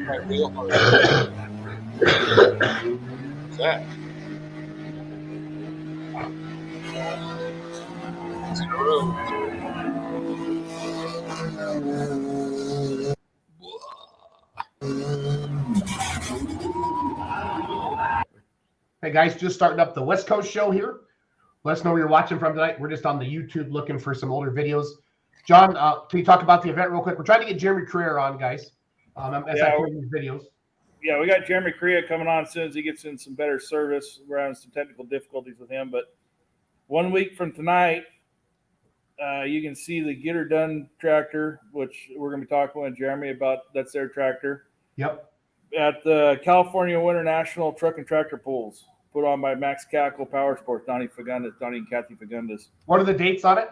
Right, real hard. What's that? It's in a row. Hey guys, just starting up the West Coast show here. Let us know where you're watching from tonight. We're just on the YouTube looking for some older videos. John, can you talk about the event real quick? We're trying to get Jeremy Correa on, guys. As I play these videos. Yeah, we got Jeremy Correa coming on as soon as he gets in some better service. We're having some technical difficulties with him, but 1 week from tonight, you can see the Get Her Done tractor, which we're going to be talking with Jeremy about. That's their tractor. Yep. At the California Winter National Truck and Tractor Pulls, put on by Max Cackle Power Sports, Donnie and Kathy Fagundes. What are the dates on it?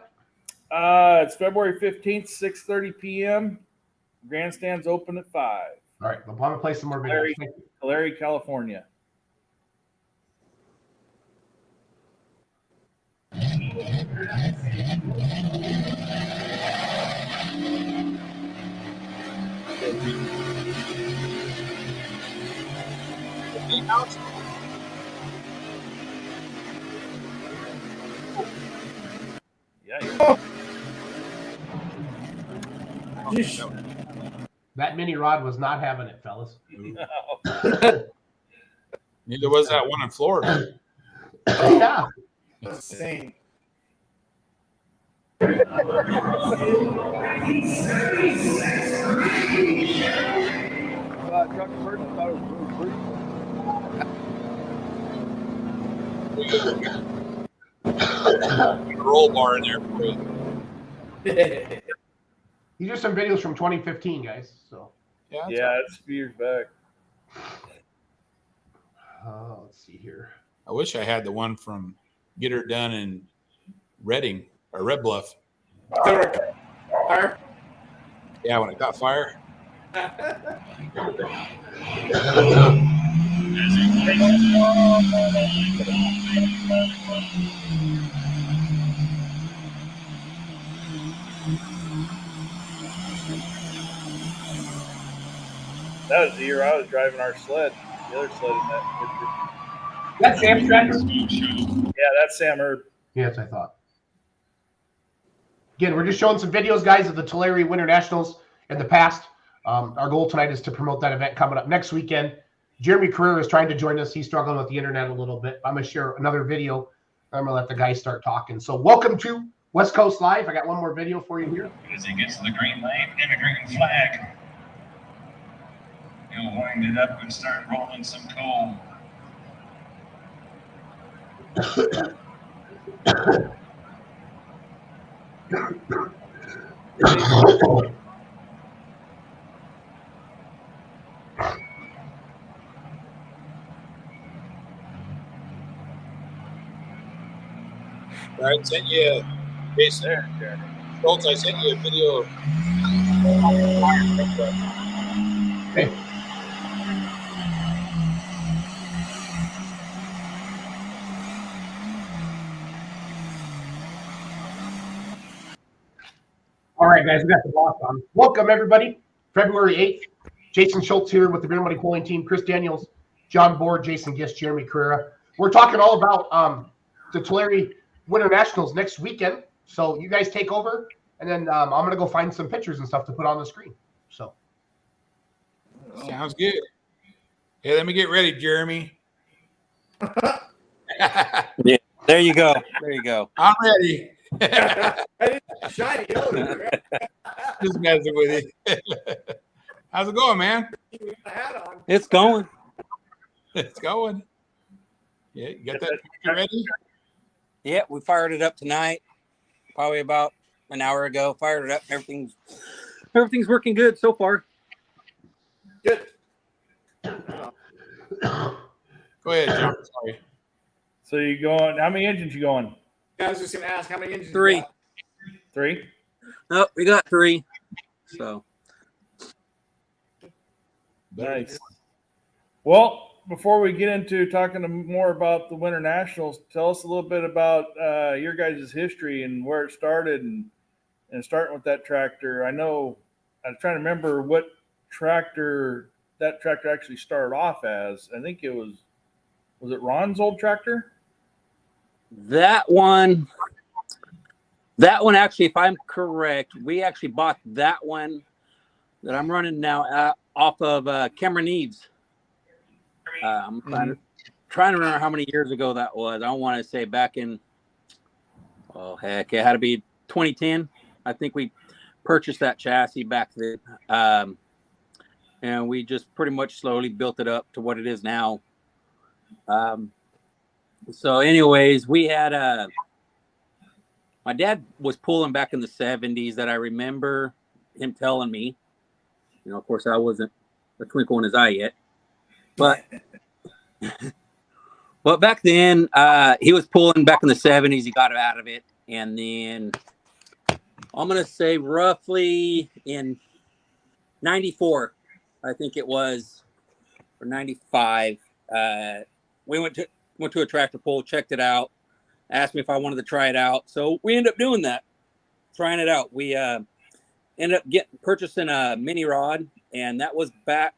It's February 15th, 6:30 p.m. Grandstands open at 5. All right, I'm going to play some more videos. Tulare, California. Yeah. That mini rod was not having it, fellas. No. Neither was that one in Florida. Yeah. Insane. Roll bar in there for you. These are some videos from 2015, guys. So Yeah, it's a few years back. let's see here. I wish I had the one from Get Her Done in Redding or Red Bluff. Fire. Yeah, when it got fire. That was the year I was driving our sled. The other sled in that. That's Sam's tractor? Yeah, that's Sam Herb. Yeah, that's what I thought. Again, we're just showing some videos, guys, of the Tulare Winter Nationals in the past. Our goal tonight is to promote that event coming up next weekend. Jeremy Carrera is trying to join us. He's struggling with the internet a little bit. I'm going to share another video. I'm going to let the guys start talking. So welcome to West Coast Live. I got one more video for you here. As he gets to the green lane and a green flag, he'll wind it up and start rolling some coal. I sent you Jason Schultz, I sent you a video. Okay. All right, guys, we got the boss on. Welcome, everybody. February 8th. Jason Schultz here with the Beer Money Polling Team. Chris Daniels, John Board, Jason Gist, Jeremy Carrera. We're talking all about the Tulare Winter Nationals next weekend. So you guys take over, and then I'm going to go find some pictures and stuff to put on the screen. So Sounds good. Hey, let me get ready, Jeremy. Yeah, there you go. There you go. I'm ready. Shiny yellow. Just messing with you. How's it going, man? It's going. It's going. Yeah, you got that ready? Yeah, we fired it up tonight. Probably about an hour ago. Fired it up. Everything's working good so far. Good. Go ahead, John. Sorry. So you going? How many engines you going? I was just going to ask how many engines. 3. You got? 3. Oh, we got 3. So Nice. Well, before we get into talking more about the Winter Nationals, tell us a little bit about your guys' history and where it started, and starting with that tractor. I know I'm trying to remember what tractor that tractor actually started off as. I think it was it Ron's old tractor? That one actually, if I'm correct, we actually bought that one that I'm running now off of Cameron Eads. I'm trying to remember how many years ago that was. I don't want to say back in, oh heck, it had to be 2010. I think we purchased that chassis back then, and we just pretty much slowly built it up to what it is now. So anyways, we had my dad was pulling back in the 70s that I remember him telling me. You know, of course, I wasn't a twinkle in his eye yet, but back then he was pulling back in the 70s. He got out of it, and then I'm gonna say roughly in '94, I think it was, or '95. We went to a tractor pull, checked it out, asked me if I wanted to try it out. So we ended up doing that, trying it out. We ended up purchasing a mini rod, and that was back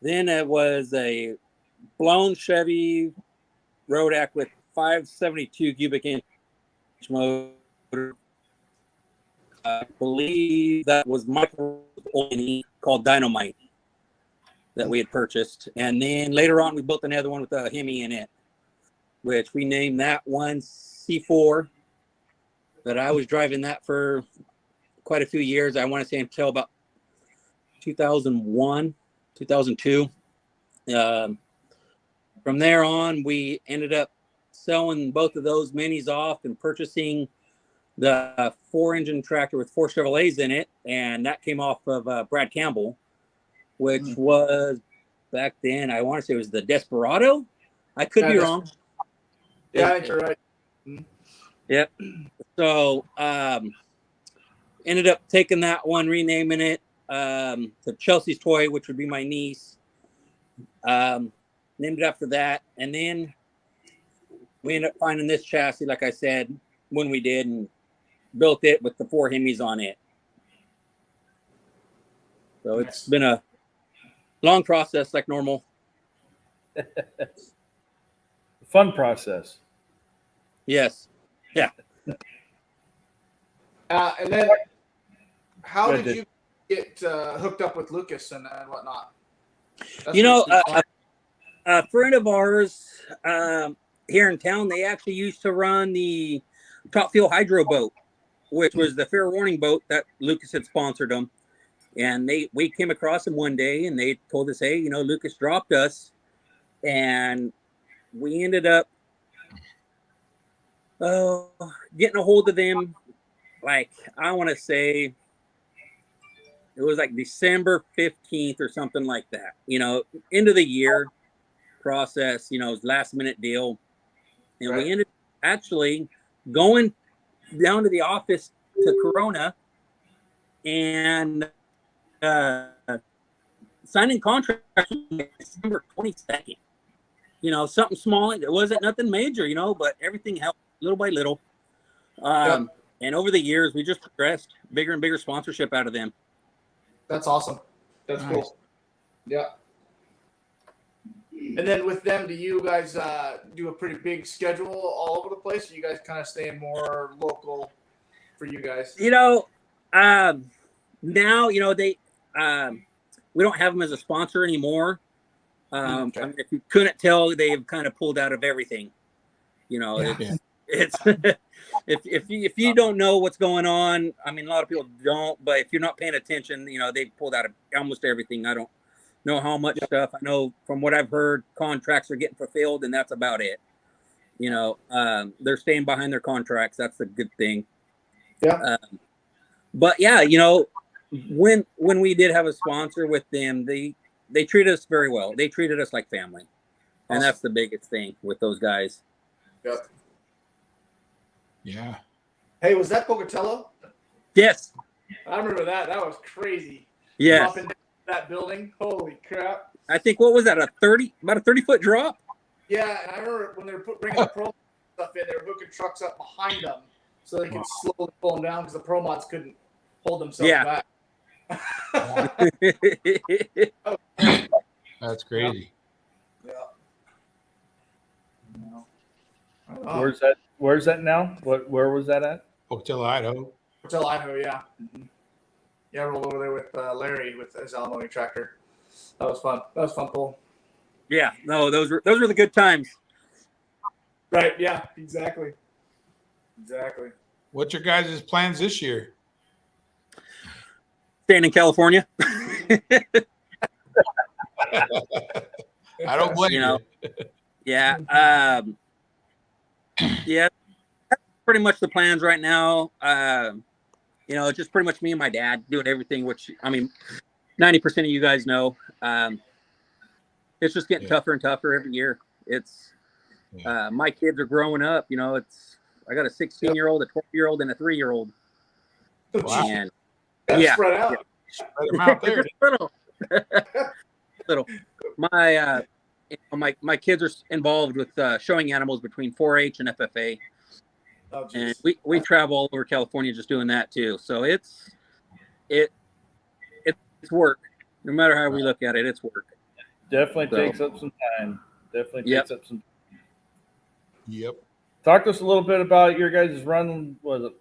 then. It was a blown Chevy Rodak with 572 cubic inch motor. I believe that was Michael called Dynamite that we had purchased. And then later on, we built another one with a Hemi in it, which we named that one C4. But I was driving that for quite a few years. I want to say until about 2001, 2002. From there on, we ended up selling both of those minis off and purchasing the 4-engine tractor with 4 Chevrolets in it. And that came off of Brad Campbell, which was back then, I want to say it was the Desperado. I could be wrong. Yeah, I think you're right. Yep. So ended up taking that one, renaming it to Chelsea's Toy, which would be my niece. Named it after that. And then we ended up finding this chassis, like I said, when we did, and built it with the 4 Hemis on it. So it's been a long process, like normal. Fun process. Yes. Yeah. And then, how did you get hooked up with Lucas and whatnot? That's A friend of ours here in town, they actually used to run the Top Fuel Hydro boat, which was the fair warning boat that Lucas had sponsored them. And we came across them one day, and they told us, hey, Lucas dropped us. And we ended up getting a hold of them, like, I want to say it was like December 15th or something like that. End of the year process, it was last minute deal. And we ended up actually going down to the office to Corona and signing contracts December 22nd. Something small. It wasn't nothing major, but everything helped little by little. And over the years, we just progressed bigger and bigger sponsorship out of them. That's awesome. That's cool. Yeah. And then with them, do you guys do a pretty big schedule all over the place? Or you guys kind of staying more local for you guys? Now, they we don't have them as a sponsor anymore. I mean, if you couldn't tell, they've kind of pulled out of everything. It's if you don't know what's going on, I mean, a lot of people don't, but if you're not paying attention, they pulled out of almost everything. I don't know how much stuff. I know from what I've heard, contracts are getting fulfilled, and that's about it. They're staying behind their contracts. That's a good thing. Yeah. But yeah, when we did have a sponsor with them, they treated us very well. They treated us like family. And that's the biggest thing with those guys. Yep. Yeah. Hey, was that Pocatello? Yes. I remember that. That was crazy. Yes. Dropping down that building. Holy crap. I think, what was that, about a 30-foot drop? Yeah, and I remember when they were bringing the pro stuff in, they were hooking trucks up behind them so they could slowly pull them down because the pro mods couldn't hold themselves back. That's crazy. Yeah. I don't know. Where's that now? Where was that at? Hotel Idaho. Hotel Idaho, yeah. Yeah, I rolled over there with Larry with his alimony tractor. That was fun. That was fun pull. Yeah, no, those were the good times. Right, yeah, exactly. Exactly. What's your guys' plans this year? Staying in California. I don't blame You you. know. Yeah. Yeah. That's pretty much the plans right now. It's just pretty much me and my dad doing everything, which, I mean, 90% of you guys know. It's just getting tougher and tougher every year. It's my kids are growing up. I got a 16-year-old, a 12-year-old, and a 3-year-old. Wow. And That's spread out. Spread them out there. little. My kids are involved with showing animals between 4-H and FFA. Oh, And geez. we travel all over California just doing that too. So it's work. No matter how we look at it, it's work. Definitely So- takes up some time. Takes up some. Yep. Talk to us a little bit about your guys' run. Was it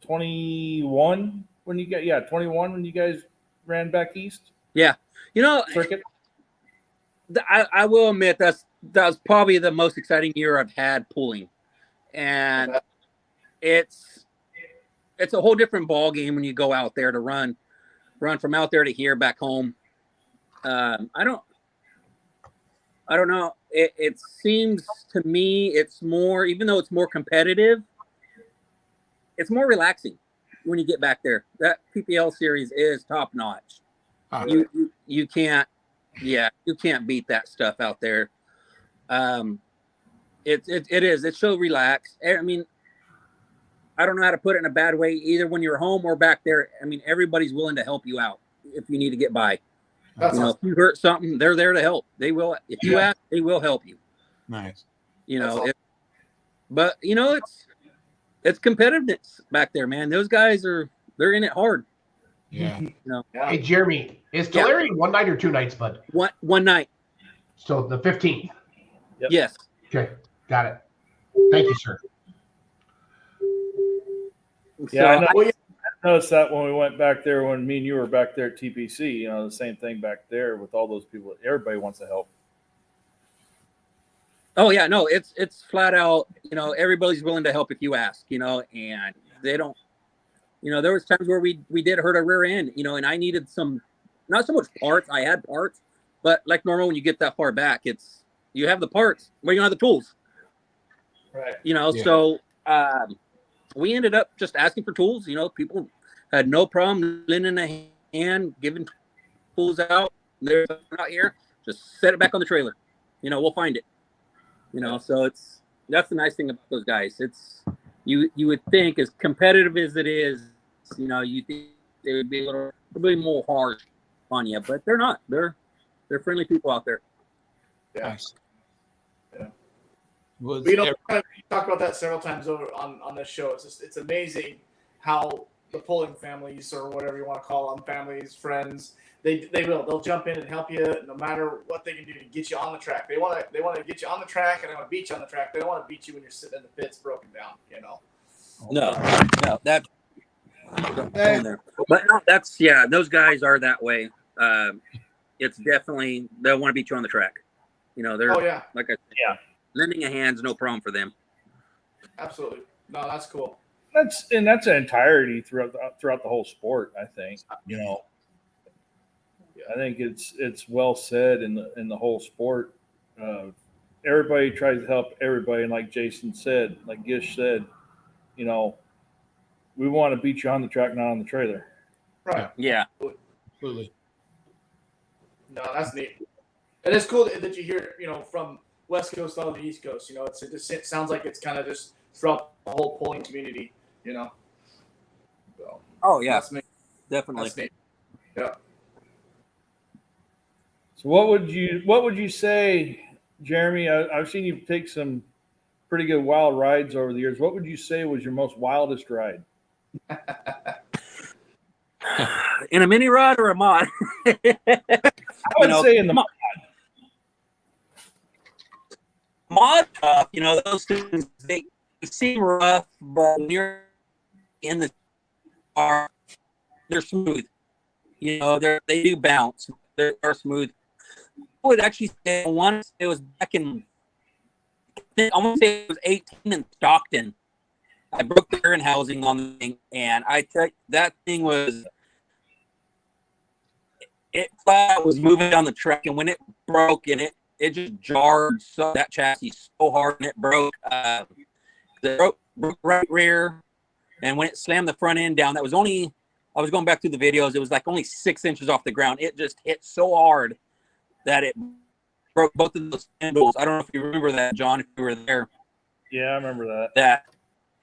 21 when you got? Yeah, 21 when you guys ran back east. Circuit. I will admit that was probably the most exciting year I've had pulling, and it's a whole different ball game when you go out there to run from out there to here back home. I don't know. It seems to me it's more, even though it's more competitive, it's more relaxing when you get back there. That PPL series is top notch. You can't beat that stuff out there. It is. It's so relaxed. I mean, I don't know how to put it in a bad way, either when you're home or back there. I mean, everybody's willing to help you out if you need to get by. That's If you hurt something, they're there to help. They will. If you ask, they will help you. Nice. But it's competitiveness back there, man. Those guys they're in it hard. Yeah. Yeah. Hey, Jeremy, is Tulare 1 night or 2 nights, bud? One night. So the 15th. Yep. Yes. Okay, got it. Thank you, sir. Yeah, So I noticed that when we went back there, when me and you were back there at TPC, the same thing back there with all those people. Everybody wants to help. Oh yeah, no, it's flat out. Everybody's willing to help if you ask. And they don't. There was times where we did hurt a rear end. And I needed some, not so much parts. I had parts, but like normal, when you get that far back, you have the parts, but you don't have the tools. Right. So we ended up just asking for tools. People had no problem lending a hand, giving tools out. They're not here. Just set it back on the trailer. We'll find it. So that's the nice thing about those guys. You would think, as competitive as it is, you think they would be a little bit more harsh on you, but they're not. They're friendly people out there. Yeah. Nice. Yeah. Was We talked about that several times over on this show. It's amazing how the pulling families, or whatever you want to call them, families, friends, they'll jump in and help you no matter what they can do to get you on the track. They want to get you on the track, and they want to beat you on the track. They don't want to beat you when you're sitting in the pits broken down. No, that's but no, those guys are that way. It's definitely, they'll want to beat you on the track. They're Oh yeah, like I said, lending a hand's no problem for them. absolutely. No, that's cool. That's an entirety throughout the whole sport. I think. I think it's well said in the whole sport. Everybody tries to help everybody, and like Jason said, like Gish said, we want to beat you on the track, not on the trailer. Right. Yeah. absolutely. No, that's neat. And it's cool that you hear, from West Coast down to the East Coast. It sounds like it's kind of just throughout the whole pulling community. So Oh yeah, that's neat. definitely. That's neat. Yeah. So what would you say, Jeremy? I've seen you take some pretty good wild rides over the years. What would you say was your most wildest ride? In a mini rod or a mod? I would say in the mod tough. Those things they seem rough, but when you're in the car, they're smooth. They do bounce. They're smooth. I would actually say once it was back in, I want to say it was 18 in Stockton. I broke the current housing on the thing, and that thing was was moving down the track, and when it broke, and it just jarred that chassis so hard, and it broke. Broke right rear, and when it slammed the front end down, I was going back through the videos. It was like only 6 inches off the ground. It just hit so hard that it broke both of those spindles. I don't know if you remember that, John, if you were there. Yeah, I remember that.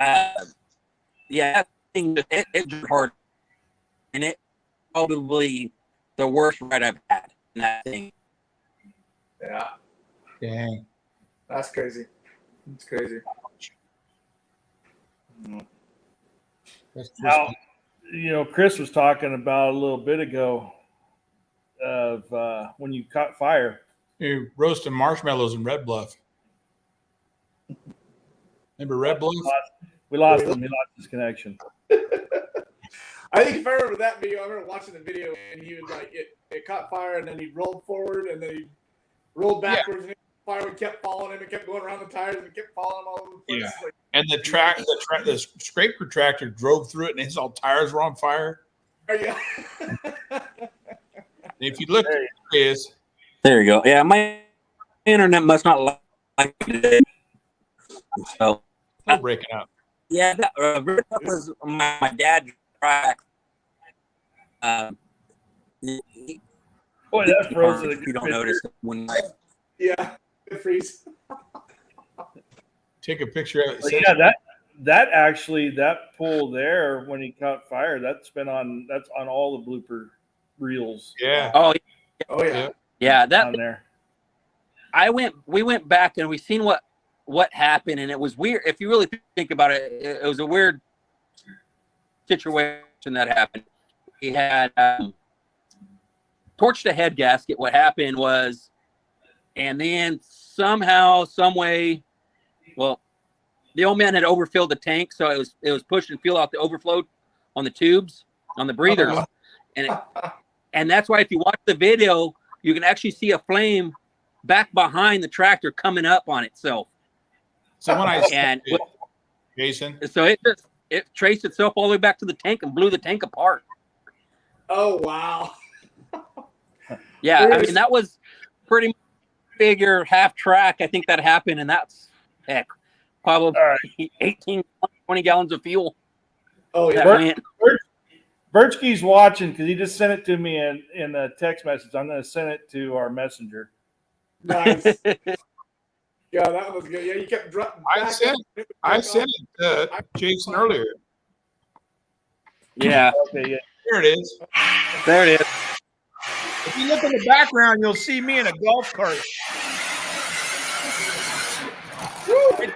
That thing, it just hard. And it probably the worst ride I've had in that thing. Yeah. Dang. That's crazy. It's crazy. That's Now, Chris was talking about a little bit ago of when you caught fire. You're roasting marshmallows in Red Bluff. Remember Red Bluff? We lost him. He lost his connection. I think if I remember that video, I remember watching the video and he was like, it caught fire and then he rolled forward and then he rolled backwards and the fire kept following him and kept going around the tires and it kept falling all over the place. Yeah. Like, And the scraper tractor drove through it, and his all tires were on fire. yeah. And if you look, there it is. There you go. Yeah, my internet must not like me today. So Still breaking up. yeah, that was my dad track. Boy, that froze If you don't notice when Yeah. It freeze. Take a picture of it. But yeah, that pull there when he caught fire, that's on all the blooper reels. Yeah. Oh yeah. Yeah. yeah, that On there. we went back and we seen what happened, and it was weird. If you really think about it, it was a weird situation that happened. He had torched a head gasket. What happened was, and then somehow, some way, well, the old man had overfilled the tank, so it was pushing fuel out the overflow on the tubes, on the breathers, and that's why if you watch the video, you can actually see a flame back behind the tractor coming up on itself. So when I And Jason, so it traced itself all the way back to the tank and blew the tank apart. Oh wow. Yeah, I mean that was pretty much figure half track. I think that happened, and that's probably 18, 20 gallons of fuel. Oh yeah. That went. Birchke's watching because he just sent it to me in a text message. I'm going to send it to our messenger. Nice. Yeah, that was good. Yeah, you kept dropping. I sent it to Jason earlier. Yeah, Okay, yeah. There it is. there it is. If you look in the background, you'll see me in a golf cart. Right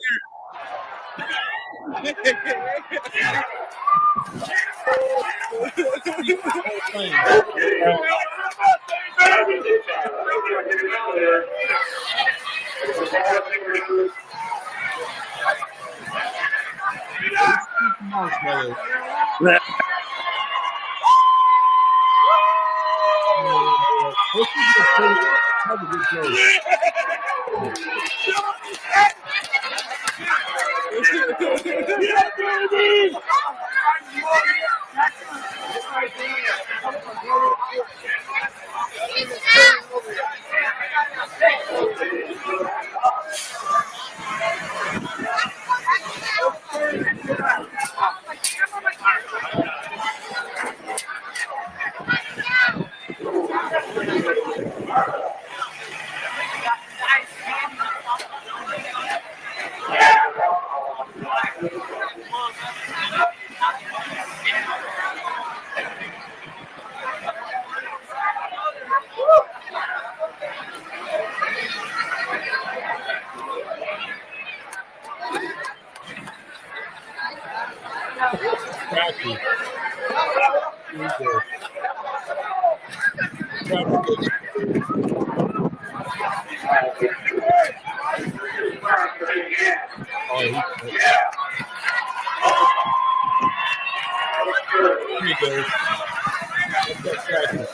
Marshmallow. Trying to get oh, here he goes. That's that tractor.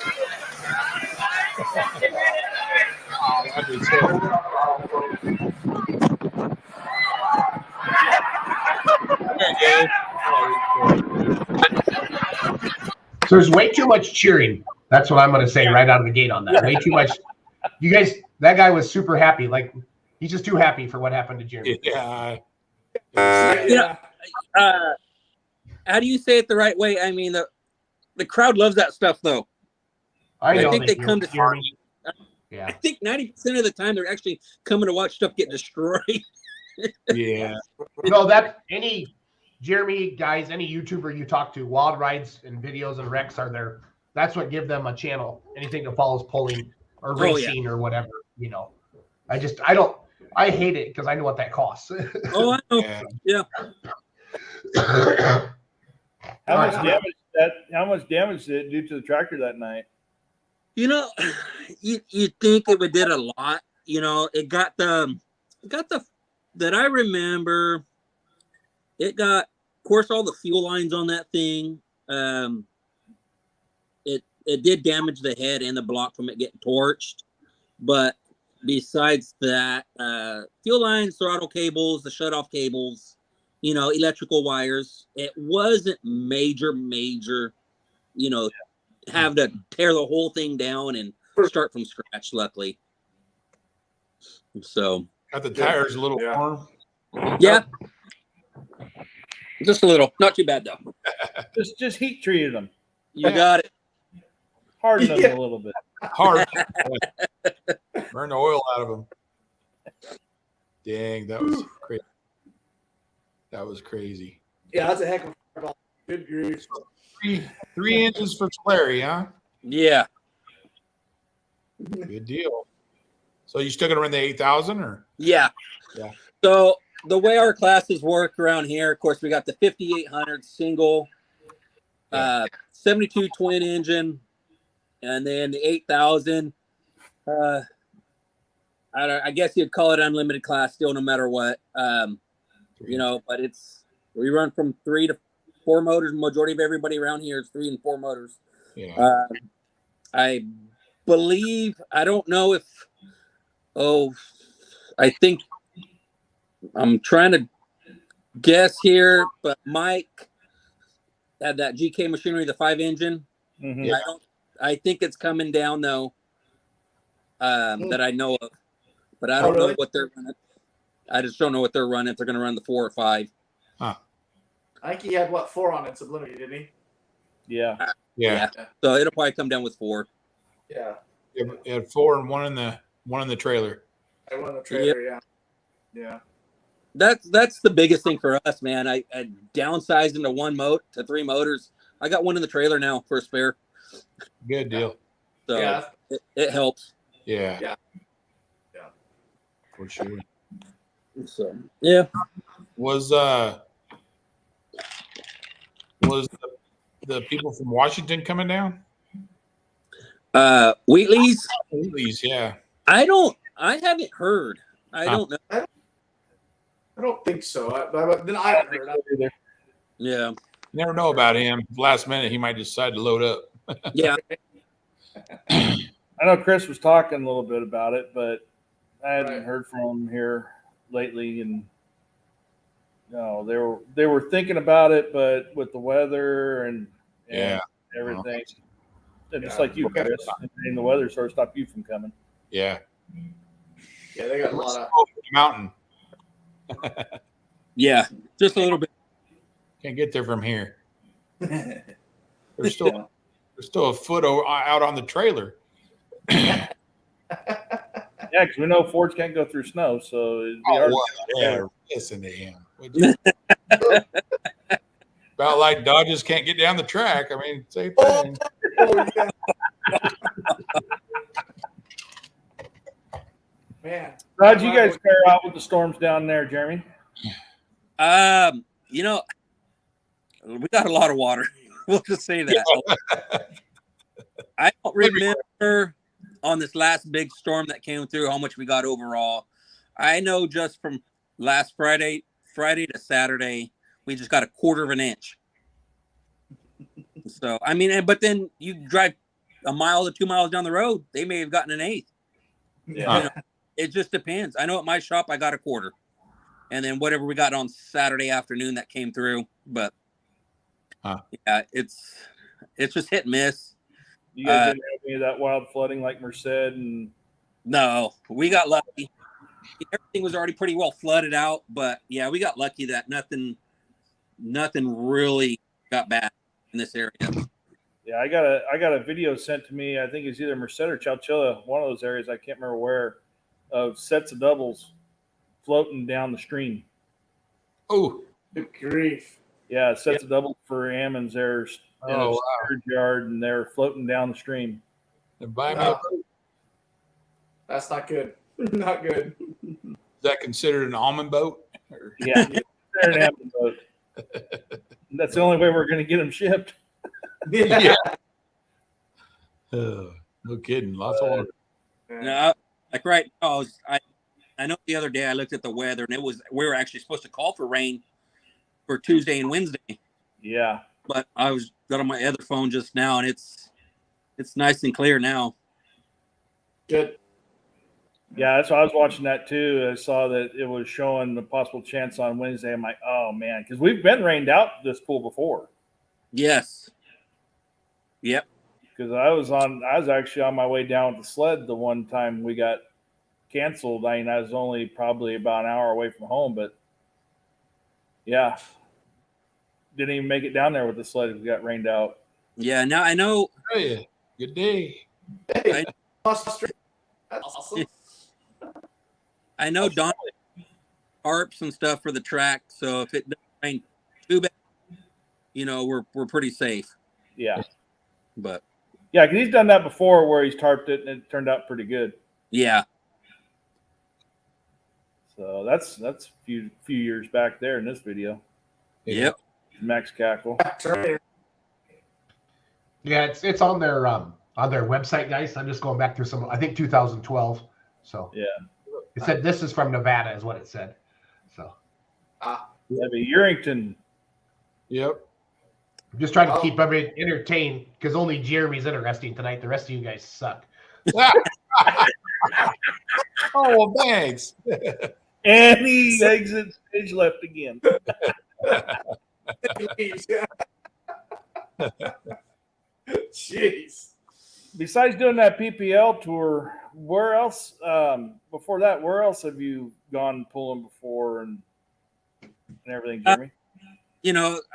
Oh, that'd be so there you go. So there's way too much cheering. That's what I'm going to say right out of the gate on that. Way too much. You guys, that guy was super happy. Like, he's just too happy for what happened to Jeremy. Yeah. You know, how do you say it the right way? I mean, the crowd loves that stuff, though. I know think they come to Jeremy. I Yeah. think 90% of the time they're actually coming to watch stuff get destroyed. Yeah. You know, that any Jeremy guys, any YouTuber you talk to, wild rides and videos and wrecks are there. That's what give them a channel. Anything that follows pulling or racing or whatever, you know. I hate it because I know what that costs. Oh, I know. Yeah. How much damage did it do to the tractor that night? You know, you think it did a lot. You know, it got the that I remember. It got, of course, all the fuel lines on that thing. It did damage the head and the block from it getting torched, but besides that, fuel lines, throttle cables, the shutoff cables, you know, electrical wires. It wasn't major. You know, have to tear the whole thing down and start from scratch. Luckily, so Got the tires a little warm. Yeah, just a little, not too bad though. Just heat treated them. You got it. Harden them a little bit. Hard. Burn the oil out of them. Dang, that was crazy. That was crazy. Yeah, that's a heck of a fireball. Good grief. Three inches for Tulare, huh? Yeah. Good deal. So you still gonna run the 8,000 or? Yeah. Yeah. So the way our classes work around here, of course, we got the 5800 single, 72 twin engine, and then the 8,000. I guess you'd call it unlimited class still, no matter what. You know, but we run from 3 to 4 motors. Majority of everybody around here is 3 and 4 motors. Yeah. I believe, I don't know if, I think I'm trying to guess here, but Mike had that GK machinery, the 5 engine. Mm-hmm. Yeah. I think it's coming down though. That I know of, but I don't know what they're running. I just don't know what they're running. If they're going to run the 4 or 5. I think he had 4 on it subliminally, didn't he? Yeah. Yeah. So it'll probably come down with 4. Yeah. You had 4 and one in the trailer. I won the trailer. Yeah. Yeah. That's the biggest thing for us, man. I downsized into 3 motors. I got one in the trailer now for a spare. Good deal. So it helps. Yeah. Yeah. For sure. So yeah. Was the people from Washington coming down? Wheatley's? Wheatley's, yeah. I haven't heard. I don't know. I don't think so. Then I haven't heard either. Yeah. You never know about him. Last minute, he might decide to load up. Yeah. I know Chris was talking a little bit about it, but I hadn't heard from him here lately, and they were thinking about it, but with the weather and everything, and just like you, Chris, and the weather sort of stopped you from coming. Yeah. Yeah, they got a lot of mountain. Yeah, just a little bit. Can't get there from here. There's still a foot out on the trailer. Yeah, because we know Fords can't go through snow, so it'd be hard. Yeah, listen to him. About like Dodges can't get down the track. I mean, same thing. Man, How'd you guys fare out with the storms down there, Jeremy? You know, we got a lot of water. We'll just say that. I don't remember on this last big storm that came through how much we got overall. I know just from last Friday to Saturday, we just got a quarter of an inch. So, I mean, but then you drive a mile to 2 miles down the road, they may have gotten an eighth. Yeah. You know, it just depends. I know at my shop, I got a quarter. And then whatever we got on Saturday afternoon that came through. But, yeah, it's just hit and miss. You guys didn't have any of that wild flooding like Merced and No, we got lucky. Everything was already pretty well flooded out, but yeah, we got lucky that nothing really got bad in this area. yeah, I got a video sent to me. I think it's either Merced or Chowchilla, one of those areas. I can't remember where, of sets of doubles floating down the stream. Oh, Good grief. Yeah, sets of doubles for Ammons there in a storage yard, and they're floating down the stream. and buy me a boat. That's not good. Not good. Is that considered an almond boat? Or- Yeah, they're an Ammon boat. That's the only way we're going to get them shipped. Yeah. No kidding. Lots of water. No, like right now, I know the other day I looked at the weather and we were actually supposed to call for rain for Tuesday and Wednesday. Yeah. But I got on my other phone just now and it's nice and clear now. Good. Yeah, that's why I was watching that too. I saw that it was showing the possible chance on Wednesday. I'm like, oh man, because we've been rained out this pool before. Yes. Yep. Because I was actually on my way down with the sled the one time we got canceled. I mean, I was only probably about an hour away from home, but yeah, didn't even make it down there with the sled. We got rained out. Yeah. Now I know. Hey, good day. Hey, that's awesome. I know Don tarps and stuff for the track, so if it doesn't rain too bad, we're pretty safe. Yeah. But Yeah, because he's done that before where he's tarped it and it turned out pretty good. yeah. So that's a few years back there in this video. Yep. Max Cackle. Yeah, it's on their website, guys. I'm just going back through I think 2012. So Yeah. it said this is from Nevada, is what it said. So Yeah, but Urington. Yep. I'm just trying to keep everybody entertained because only Jeremy's interesting tonight. The rest of you guys suck. Oh, well, thanks. And he exits stage left again. Jeez. Besides doing that PPL tour, where else, before that, where else have you gone pulling before and everything, Jeremy?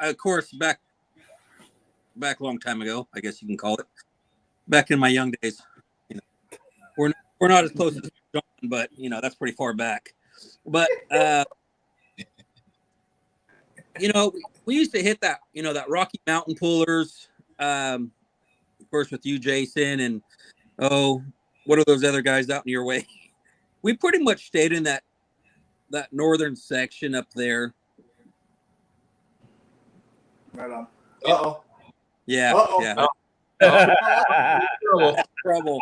Of course, back a long time ago, I guess you can call it. Back in my young days, we're not as close as John, but that's pretty far back. But we used to hit that that Rocky Mountain pullers, of course with you, Jason, and what are those other guys out in your way? We pretty much stayed in that northern section up there. Right on. Uh-oh. Yeah, Uh-oh. yeah. Trouble.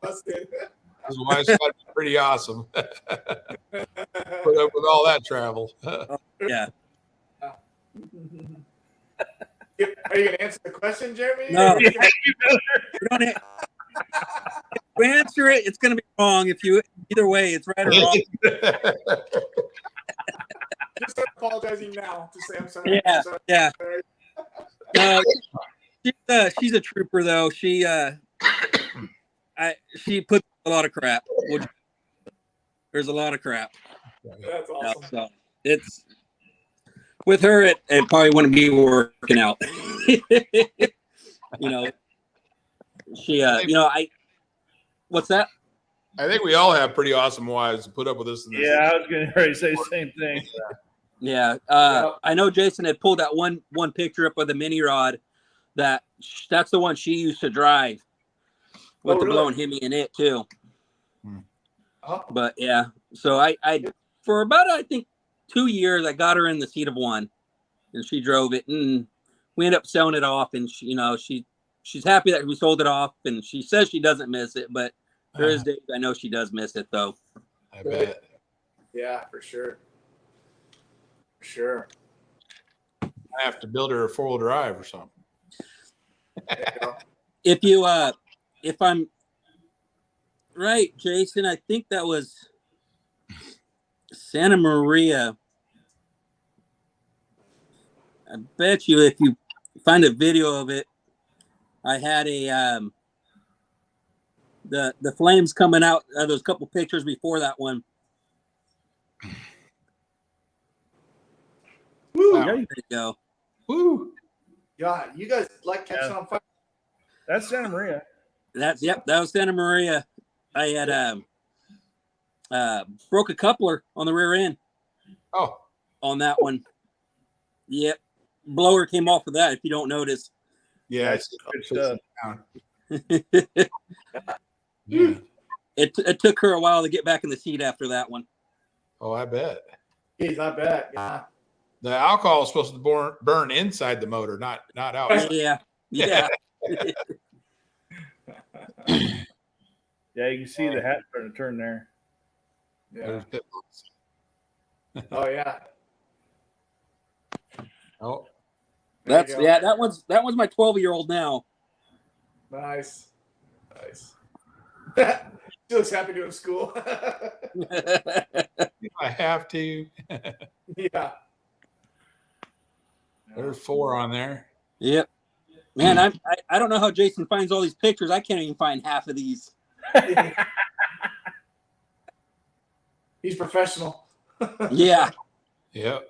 Busted. This wife's got to be pretty awesome. Put up with all that travel. Yeah. Are you going to answer the question, Jeremy? No. Or- You don't if you answer it, it's going to be wrong. Either way, it's right or wrong. Just start apologizing now to say I'm sorry. Yeah, I'm sorry. yeah. No, she's a trooper though. She puts a lot of crap. There's a lot of crap. That's awesome. So it's with her. It probably wouldn't be working out. She. What's that? I think we all have pretty awesome wives to put up with us. In this. Yeah, I was going to say the same thing. Yeah. I know Jason had pulled that one picture up with a mini rod. That's the one she used to drive with the really? blowing Hemi in it too. Oh. But yeah, so I for about I think 2 years I got her in the seat of one, and she drove it, and we ended up selling it off, and she she's happy that we sold it off, and she says she doesn't miss it, but there is days I know she does miss it though. I bet. Yeah, for sure. For sure. I have to build her a 4-wheel drive or something. There you go. If I'm right, Jason, I think that was Santa Maria. I bet you if you find a video of it, I had a the flames coming out. There's a couple pictures before that one. Woo! Wow. Yeah, There you go. Woo! God, you guys like catching on fire. that's Santa Maria. That was Santa Maria. I had broke a coupler on the rear end Oh, on that one. Yep. Blower came off of that if you don't notice. yeah. That's good stuff. Yeah. It took her a while to get back in the seat after that one. Oh, I bet. Jeez, I bet. Yeah. The alcohol is supposed to burn inside the motor, not out. Yeah. Yeah. Yeah, you can see the hat starting to turn there. Yeah. There's pit bulls. Oh yeah. Oh, There you go. That one's my 12-year-old now. Nice. Nice. She looks happy doing school. I have to. Yeah. There's 4 on there. Yep. Man, I don't know how Jason finds all these pictures. I can't even find half of these. He's professional. Yeah. Yep.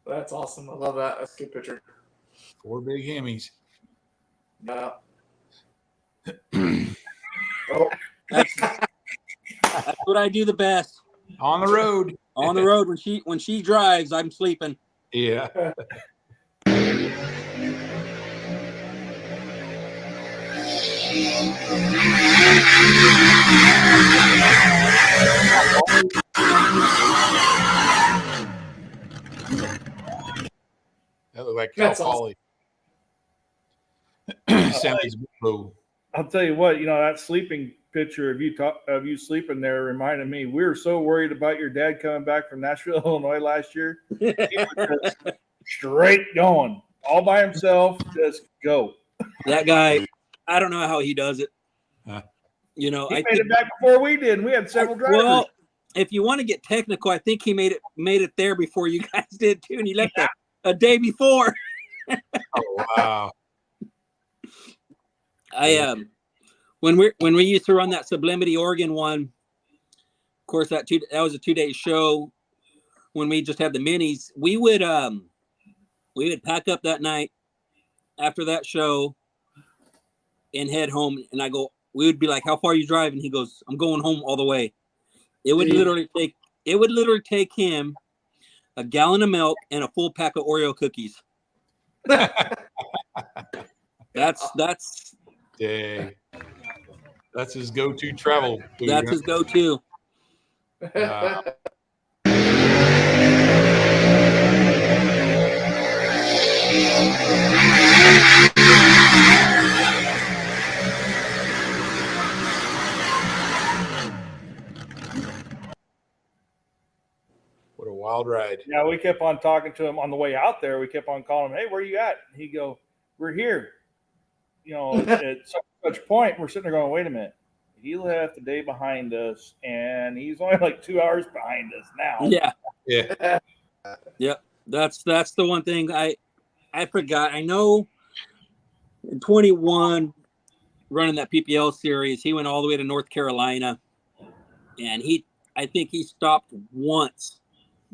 That's awesome. I love that. That's a good picture. 4 big Hemis. Yeah. Oh, That's what I do the best. On the road. On the road when she drives, I'm sleeping. Yeah. That looked like Cal That's awesome. Poly. Sally's blue. I'll tell you what, that sleeping picture of you sleeping there reminded me. We were so worried about your dad coming back from Nashville, Illinois last year. He was just straight going, all by himself, just go. That guy, I don't know how he does it. Huh. He made it back before we did. And we had several drivers. Well, if you want to get technical, I think he made it there before you guys did too, and he left a day before. Oh, wow. When we used to run that Sublimity Oregon one, of course that was a 2-day show. When we just had the minis, we would pack up that night after that show and head home. And we would be like, "How far are you driving?" He goes, "I'm going home all the way." It would literally take him a gallon of milk and a full pack of Oreo cookies. That's Dang. That's his go-to travel food. that's his go-to. What a wild ride. Yeah, we kept on talking to him on the way out there. We kept on calling him, "Hey, where you at?" And he'd go, "We're here." At such point, we're sitting there going, "Wait a minute. He left the day behind us, and he's only like 2 hours behind us now." Yeah. Yeah. Yep. That's the one thing I forgot. I know in 21 running that PPL series, he went all the way to North Carolina, and I think he stopped once.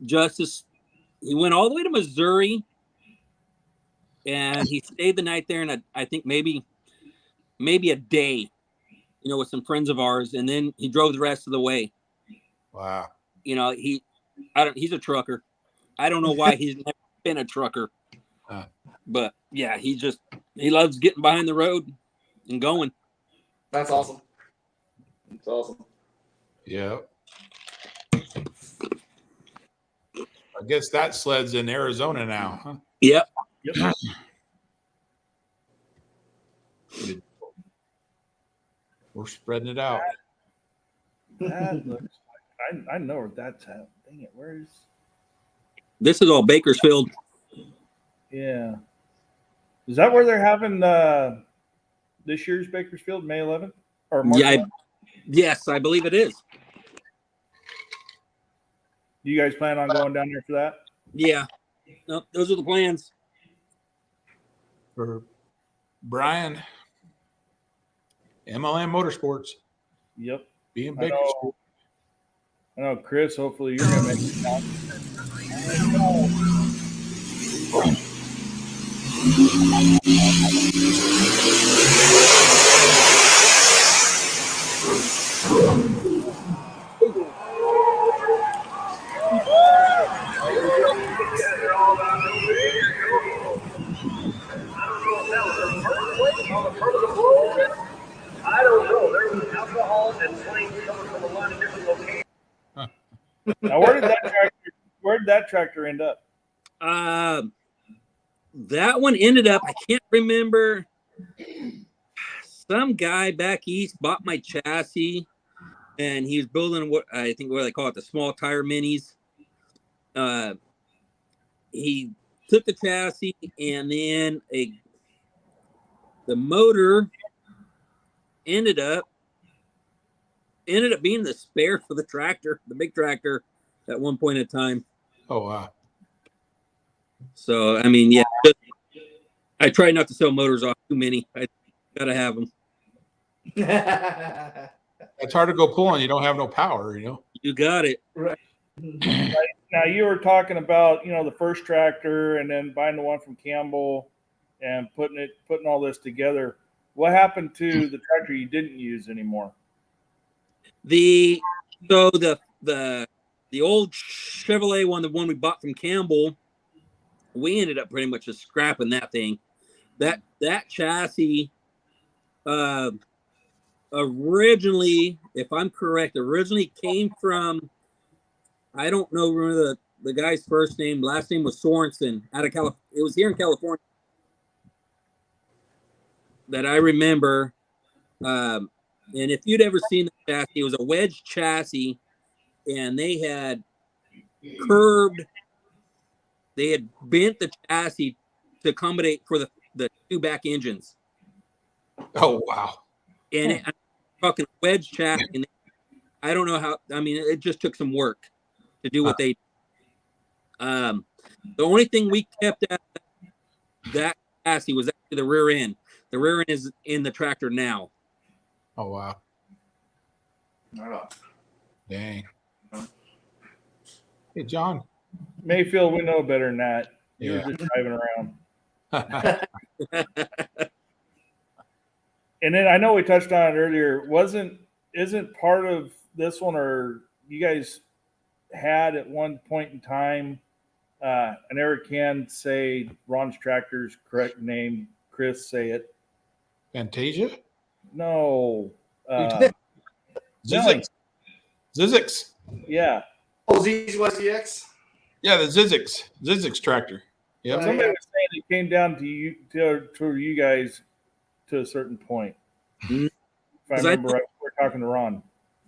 He went all the way to Missouri, and he stayed the night there, and I think maybe a day, with some friends of ours, and then he drove the rest of the way. Wow. He's a trucker. I don't know why he's never been a trucker, but yeah, he loves getting behind the road and going. That's awesome. That's awesome. Yeah. I guess that sled's in Arizona now, huh? Yep. Yep. We're spreading it out. That looks like, I know where that's at. Dang it, where is? This is all Bakersfield. Yeah. Is that where they're having this year's Bakersfield, May 11th? Or March Yeah, 11th? yes, I believe it is. Do you guys plan on going down there for that? Yeah. No, those are the plans. For Brian, MLM Motorsports, Yep. being I Bakersfield. know, Chris, hopefully you're going to make it down. I don't know. There was alcohol and flames coming from a lot of different locations. Now, where did that tractor end up? That one ended up, I can't remember. Some guy back east bought my chassis, and he was building what they call it, the small tire minis. He took the chassis, and then the motor ended up being the spare for the tractor, the big tractor, at one point in time. Oh, wow. So, I mean, yeah, I try not to sell motors off too many. I gotta have them. It's hard to go pulling. You don't have no power, you know. You got it. Right. Now, you were talking about, the first tractor and then buying the one from Campbell and putting all this together. What happened to the tractor you didn't use anymore? The old Chevrolet one, the one we bought from Campbell, we ended up pretty much just scrapping that thing. That chassis, originally, if I'm correct, came from, I don't know, remember the guy's first name, last name was Sorensen, out of California. It was here in California that I remember. And if you'd ever seen the chassis, it was a wedge chassis, and they had bent the chassis to accommodate for the two back engines. Oh, wow. And I'm talking wedge chassis. And I don't know how, I mean, it just took some work to do what they did. The only thing we kept at that chassis was actually the rear end. The rear end is in the tractor now. Oh, wow. Dang. Hey, John. Mayfield, we know better than that. You Yeah. were just driving around. And then I know we touched on it earlier. Isn't part of this one, or you guys had at one point in time, I never can say Ron's Tractor's correct name. Chris, say it. Fantasia? No. Zizix. Zizix. Yeah. Oh, ZYZX? Yeah, the Zizix tractor. Yep. Somebody was saying it came down to you guys to a certain point. If I remember right, we're talking to Ron.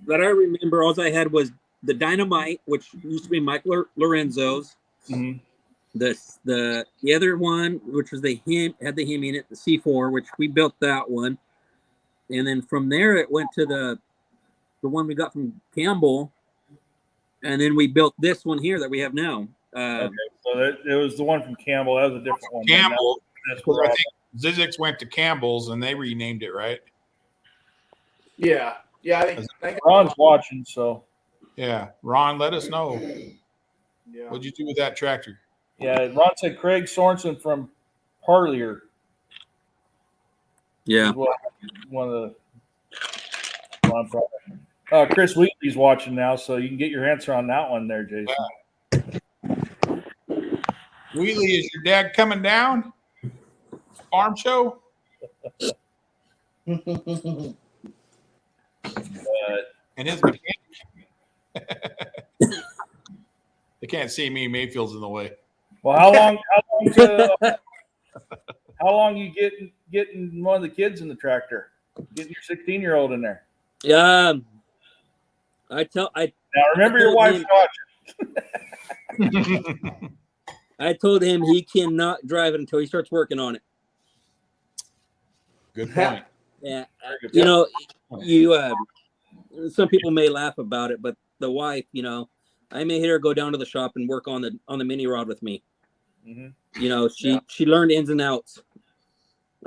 That I remember, all I had was the Dynamite, which used to be Mike Lorenzo's. Mm-hmm. The other one, which was had the Hemi in it, the C4, which we built that one. And then from there, it went to the one we got from Campbell. And then we built this one here that we have now. Okay, so it was the one from Campbell. That was a different one. Campbell. That's Because I correct. think Zizix went to Campbell's and they renamed it, right? Yeah. Yeah, I think Ron's watching, so Yeah. Ron, let us know. yeah. What'd you do with that tractor? yeah. Ron said Craig Sorensen from Parlier. Yeah. One of the Chris Wheatley's watching now, so you can get your answer on that one there, Jason. Wheelie, is your dad coming down? Farm show? And his mechanic. They can't see me. Mayfield's in the way. Well, how long you getting one of the kids in the tractor? Getting your 16-year-old in there. I Now remember your wife's watching. I told him he cannot drive it until he starts working on it. Good point. Yeah, good you know, some people may laugh about it, but the wife, you know, I made her go down to the shop and work on the mini rod with me. Mm-hmm. You know, she learned ins and outs.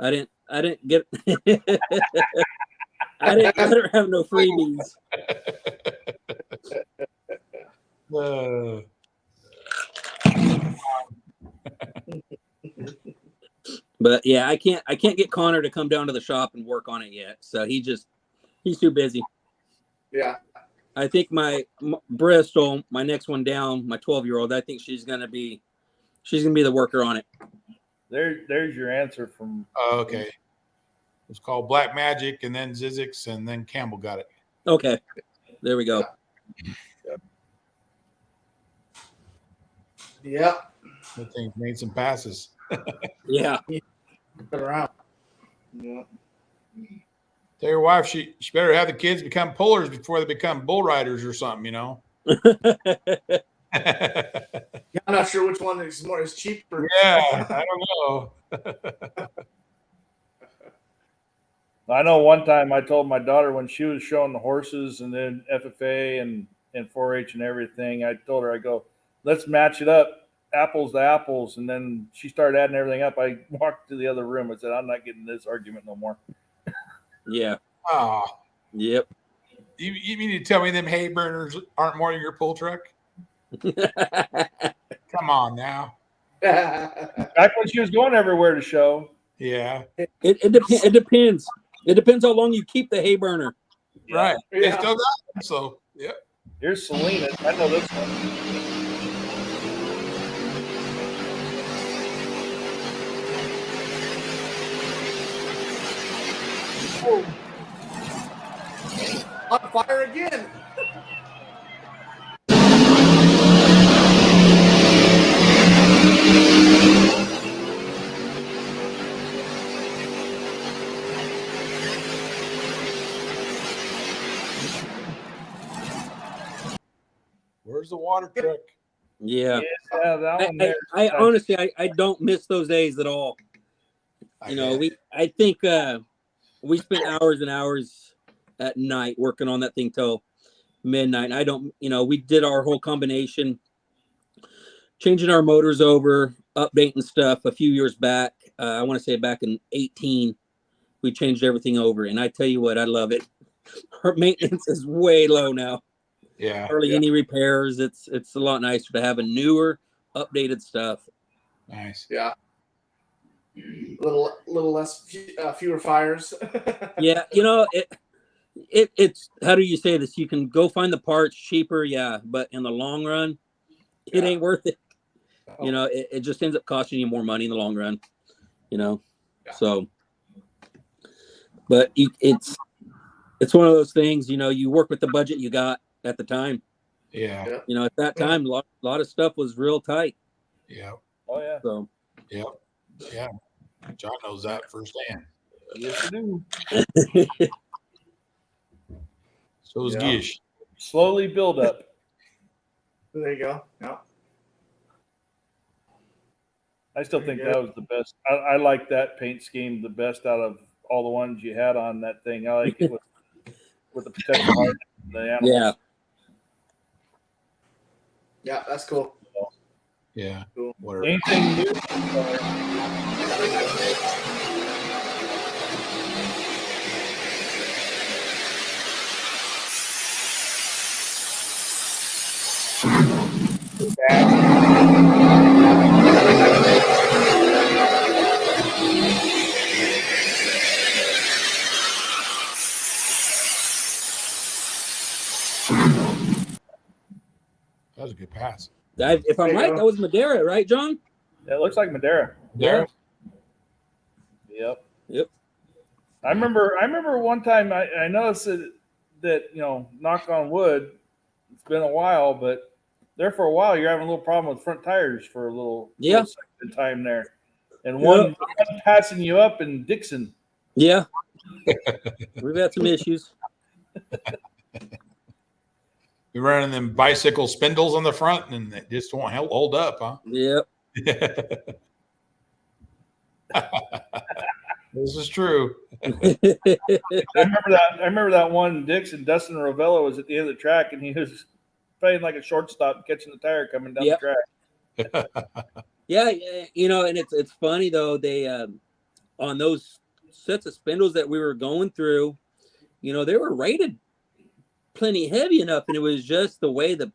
I didn't get I didn't let her have no freebies. But yeah, I can't get Connor to come down to the shop and work on it yet. So he's too busy. Yeah. I think my Bristol, my next one down, my 12-year-old, I think she's gonna be the worker on it. There's your answer from. Okay. It's called Black Magic, and then Zizix, and then Campbell got it. Okay, there we go. Yeah. That thing made some passes. Yeah. Put around. Yeah. Tell your wife she better have the kids become pullers before they become bull riders or something, you know. Yeah, I'm not sure which one is cheaper. Yeah, I don't know. I know one time I told my daughter when she was showing the horses and then FFA and 4-H and everything, I told her, I go, let's match it up, apples to apples. And then she started adding everything up. I walked to the other room and said, I'm not getting this argument no more. Yeah. Oh, Yep. you mean to tell me them hay burners aren't more than your pull truck? Come on now. Back when she was going everywhere to show. Yeah. It depends. It depends how long you keep the hay burner. Right. They Yeah. still got them, so yeah. Here's Selena. I know this one. On fire again. Where's the water truck? Yeah. Yeah, that one there. I honestly I don't miss those days at all. You know, I think we spent hours and hours at night working on that thing till midnight. I don't, you know, we did our whole combination, changing our motors over, updating stuff a few years back. I want to say back in 18, we changed everything over. And I tell you what, I love it. Our maintenance is way low now. Yeah. Hardly any repairs. It's a lot nicer to have a newer, updated stuff. Nice. Yeah. Little less, fewer fires. Yeah, you know, it's how do you say this? You can go find the parts cheaper, yeah, but in the long run, it ain't worth it. You know, it just ends up costing you more money in the long run. You know, so. But it's one of those things. You know, you work with the budget you got at the time. Yeah. You know, at that time, a lot of stuff was real tight. Yeah. Oh, yeah. So. Yeah. Yeah. John knows that firsthand. Yes, you do. So is Gish. Slowly build up. There you go. Yeah. I still think that was the best. I like that paint scheme the best out of all the ones you had on that thing. I like it with the protection heart, the animals. Yeah. Yeah, that's cool. Yeah. Cool. Whatever. Anything new? That was a good pass. If I'm right, that was Madeira, right, John? Yeah, it looks like Madeira. Yeah. Yep. Yep. I remember one time I noticed that you know, knock on wood, it's been a while, but there for a while you're having a little problem with front tires for a little time there, and one passing you up in Dixon. Yeah. We've had some issues. You're running them bicycle spindles on the front, and they just won't hold up, huh? Yep. This is true. I remember that one Dixon. Dustin Rovella was at the end of the track, and he was playing like a shortstop, catching the tire coming down the track. Yeah, and it's funny though. They on those sets of spindles that we were going through, they were rated plenty heavy enough, and it was just the way the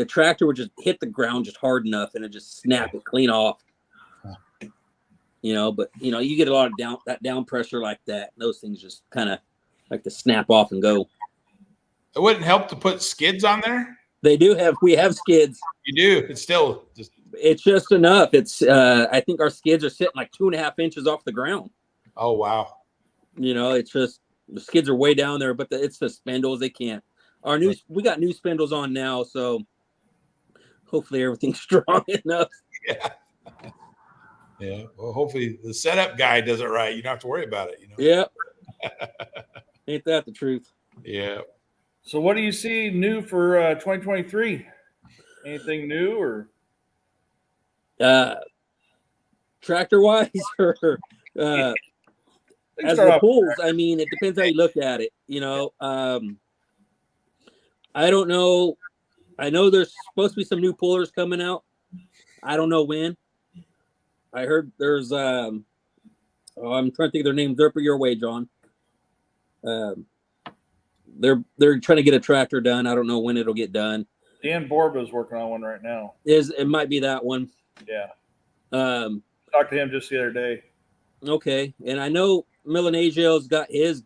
tractor would just hit the ground just hard enough, and it just snap it clean off. But you get a lot of down pressure like that. And those things just kind of like to snap off and go. It wouldn't help to put skids on there. We have skids. You do. It's still just. It's just enough. It's I think our skids are sitting like 2.5 inches off the ground. Oh wow. It's just the skids are way down there, but it's the spindles. They can't. We got new spindles on now, so hopefully everything's strong enough. Yeah. Yeah. Well, hopefully the setup guy does it right. You don't have to worry about it. Yeah. Ain't that the truth? Yeah. So, what do you see new for 2023? Anything new or? Tractor wise or as the pulls? I mean, it depends how you look at it. I don't know. I know there's supposed to be some new pullers coming out. I don't know when. I heard there's I'm trying to think of their names. They're up your way, John. They're trying to get a tractor done. I don't know when it'll get done. Dan Borba's working on one right now. It might be that one. Yeah. Talked to him just the other day. Okay, and I know Milanesia's got his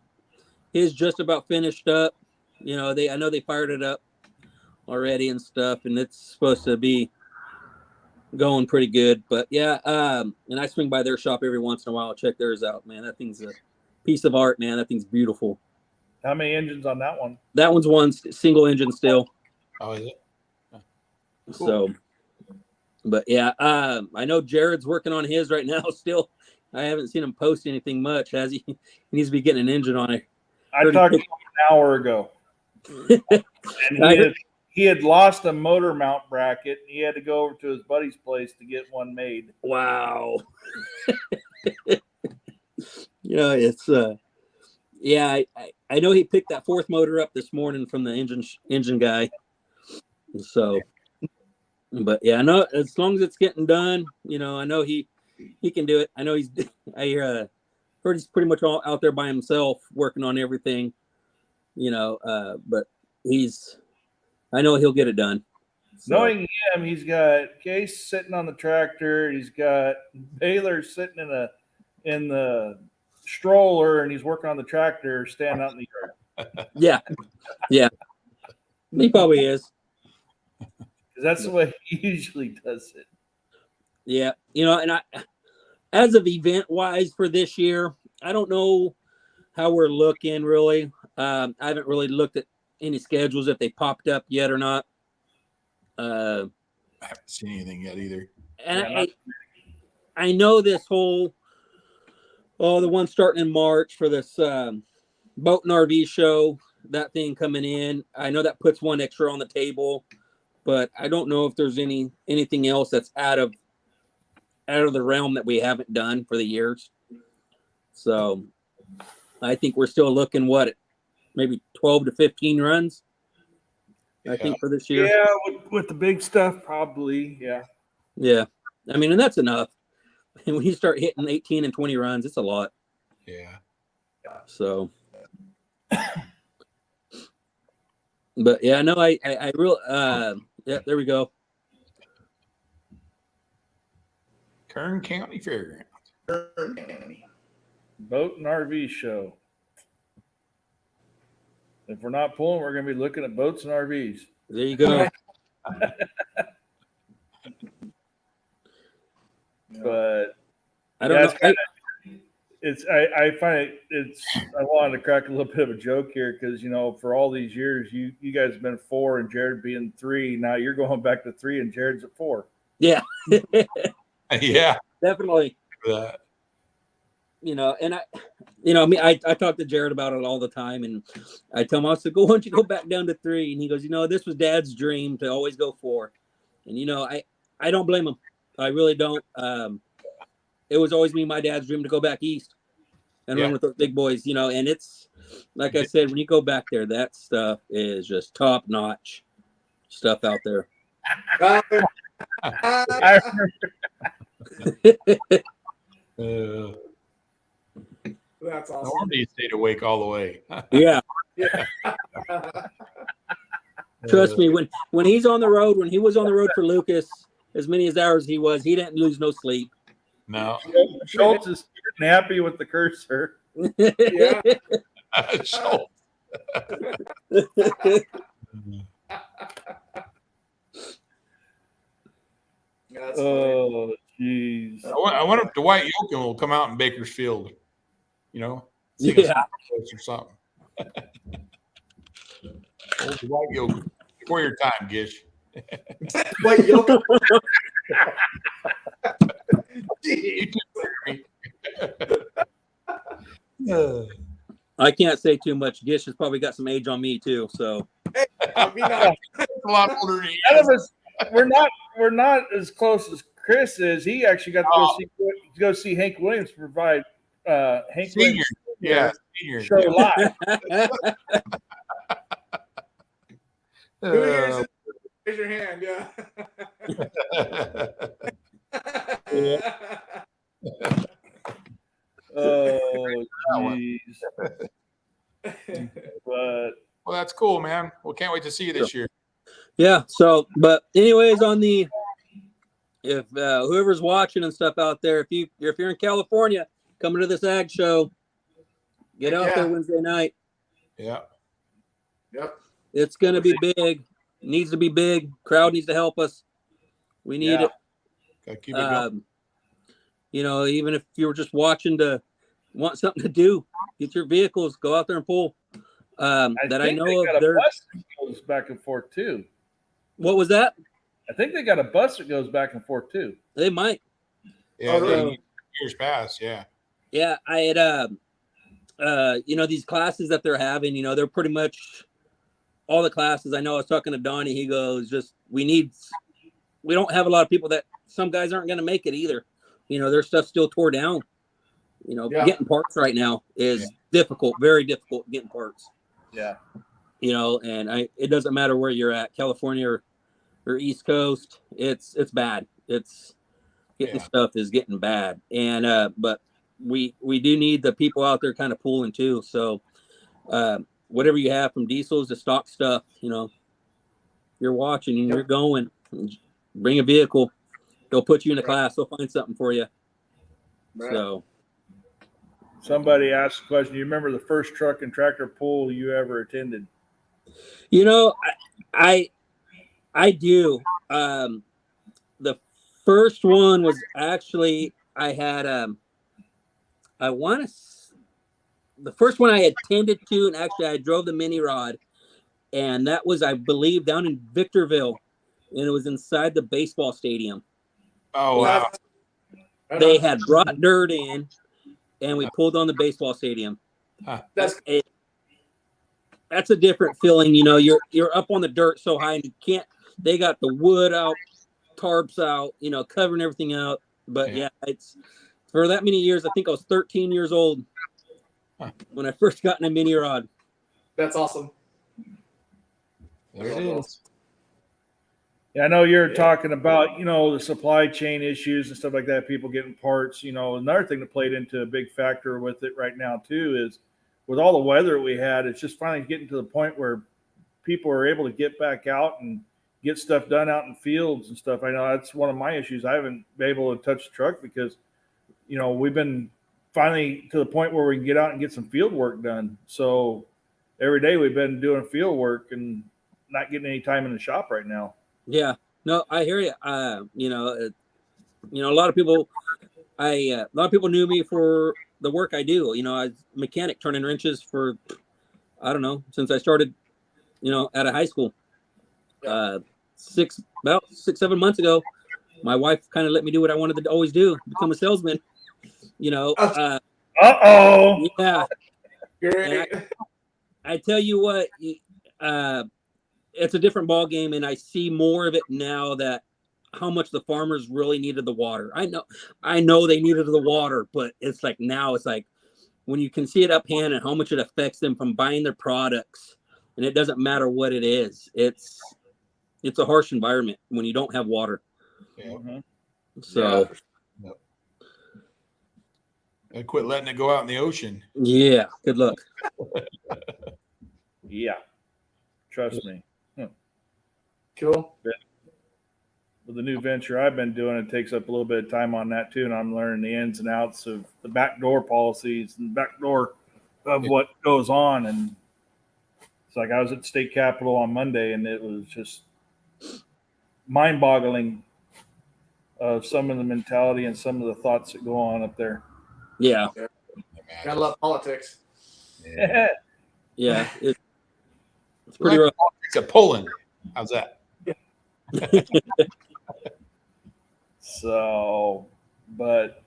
just about finished up. I know they fired it up already and stuff, and it's supposed to be going pretty good. But yeah, and I swing by their shop every once in a while, check theirs out. Man, that thing's a piece of art, man. That thing's beautiful. How many engines on that one? That one's one single engine still. Oh, is it? Cool. So, but yeah, I know Jared's working on his right now still. I haven't seen him post anything much, has he? He needs to be getting an engine on it. I talked to him an hour ago. And he had lost a motor mount bracket. He had to go over to his buddy's place to get one made. Wow. It's I know he picked that fourth motor up this morning from the engine guy. So, but yeah, I know as long as it's getting done, I know he can do it. I know I heard he's pretty much all out there by himself working on everything, but I know he'll get it done. So. Knowing him, he's got Case sitting on the tractor. He's got Baylor sitting in the stroller, and he's working on the tractor, standing out in the yard. Yeah. He probably is. Because that's the way he usually does it. Yeah, and I, as of event wise for this year, I don't know how we're looking really. I haven't really looked at any schedules if they popped up yet or not. I haven't seen anything yet either. And I know this whole the one starting in March for this boat and RV show, that thing coming in. I know that puts one extra on the table, but I don't know if there's anything else that's out of the realm that we haven't done for the years. So I think we're still looking maybe 12 to 15 runs. I think for this year. Yeah, with the big stuff, probably. Yeah. Yeah. I mean, and that's enough. And when you start hitting 18 and 20 runs, it's a lot. Yeah. So, but yeah, no, I really, yeah, there we go. Kern County Fairgrounds. Boat and RV show. If we're not pulling, we're going to be looking at boats and RVs. There you go. But I don't know. I find I wanted to crack a little bit of a joke here because, for all these years, you guys have been 4 and Jared being 3. Now you're going back to 3 and Jared's at 4. Yeah. Yeah. Definitely. That. And I talk to Jared about it all the time, and I tell him, I said, why don't you go back down to 3? And he goes, this was Dad's dream to always go 4. And I don't blame him. I really don't. It was always my dad's dream to go back east and run with those big boys, and it's like I said, when you go back there, that stuff is just top notch stuff out there. I remember. That's awesome. No wonder you stayed awake all the way. Yeah. Yeah. Trust me, when he's on the road, when he was on the road for Lucas, as many as hours he was, he didn't lose no sleep. No. Schultz is happy with the cursor. Yeah. Schultz. That's funny. Jeez. I wonder if Dwight Yoakam will come out in Bakersfield. Sing a song or something. Old Dwight Yoakam. Before your time, Gish. But Yoakam. I can't say too much. Gish has probably got some age on me too. So A lot older than None of us, we're not as close as Chris is. He actually got to go see Hank Williams provide Hank Senior. Williams Yeah, senior. show live. Who hears it? Raise your hand. Yeah. Oh, jeez. But Well, that's cool, man. Well, can't wait to see you this year. yeah. So, but anyways, if whoever's watching and stuff out there, if you're in California, coming to this ag show, get out there Wednesday night. Yeah. Yep. It's gonna be big. It needs to be big. Crowd needs to help us. We need it. Gotta keep it going. Even if you were just watching to want something to do, get your vehicles, go out there and pull. I know of, there bus that goes back and forth too. What was that? I think they got a bus that goes back and forth too. They might. Yeah, years past. Yeah. Yeah, I had these classes that they're having. They're pretty much all the classes. I know I was talking to Donnie. He goes, we don't have a lot of people that some guys aren't going to make it either. Their stuff's still tore down. Getting parts right now is difficult, very difficult getting parts. Yeah. And it doesn't matter where you're at, California or East Coast, it's bad. It's getting stuff is getting bad. And but we do need the people out there kind of pulling too. So whatever you have from diesels to stock stuff, you're watching and you're going, bring a vehicle. They'll put you in a class. They'll find something for you. Right. So somebody asked a question. You remember the first truck and tractor pull you ever attended? I do. The first one was actually I had the first one I attended to, and actually I drove the mini rod, and that was, I believe, down in Victorville, and it was inside the baseball stadium. Oh wow! They had brought dirt in, and we pulled on the baseball stadium. That's a different feeling, You're up on the dirt so high, and you can't. They got the wood out, tarps out, covering everything out. But it's for that many years. I think I was 13 years old when I first got in a mini rod. That's awesome. There it is. Yeah, I know you're talking about, the supply chain issues and stuff like that, people getting parts. Another thing that played into a big factor with it right now too is with all the weather we had, it's just finally getting to the point where people are able to get back out and get stuff done out in fields and stuff. I know that's one of my issues. I haven't been able to touch the truck because, we've been finally to the point where we can get out and get some field work done. So every day we've been doing field work and not getting any time in the shop right now. Yeah, no, I hear you. A lot of people, a lot of people knew me for the work I do. I was a mechanic turning wrenches for, I don't know, since I started, out of high school. About 6-7 months ago, my wife kind of let me do what I wanted to always do, become a salesman. Uh-oh. Yeah. Great. I tell you what, it's a different ball game, and I see more of it now that how much the farmers really needed the water. I know they needed the water, but it's like now it's like when you can see it up hand and how much it affects them from buying their products, and it doesn't matter what it is. It's a harsh environment when you don't have water. Yeah. Mhm. So And quit letting it go out in the ocean. yeah, good luck. Yeah. Trust me. Cool. With the new venture I've been doing, it takes up a little bit of time on that too, and I'm learning the ins and outs of the backdoor policies and backdoor of what goes on. And it's like I was at the state capitol on Monday, and it was just mind-boggling of some of the mentality and some of the thoughts that go on up there. Yeah, Gotta love politics. Yeah. yeah, it's pretty rough. It's a Poland. How's that? So, but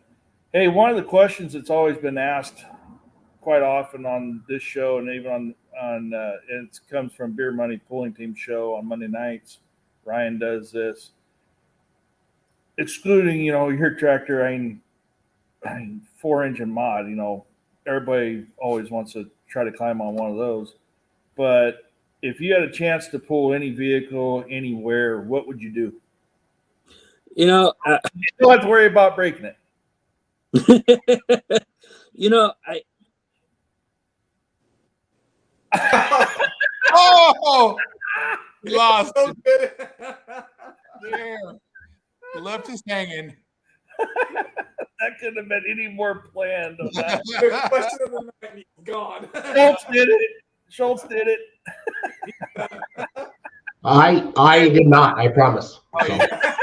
hey, one of the questions that's always been asked quite often on this show, and even on it comes from Beer Money Pulling Team show on Monday nights. Ryan does this, excluding your tractor. I mean 4-engine mod. Everybody always wants to try to climb on one of those, but if you had a chance to pull any vehicle anywhere, what would you do? You don't have to worry about breaking it. Oh, he lost. So good. There. He left us hanging. That couldn't have been any more planned on that. The question of the night is gone. Schultz did it. I did not. I promise. Oh, So, yeah.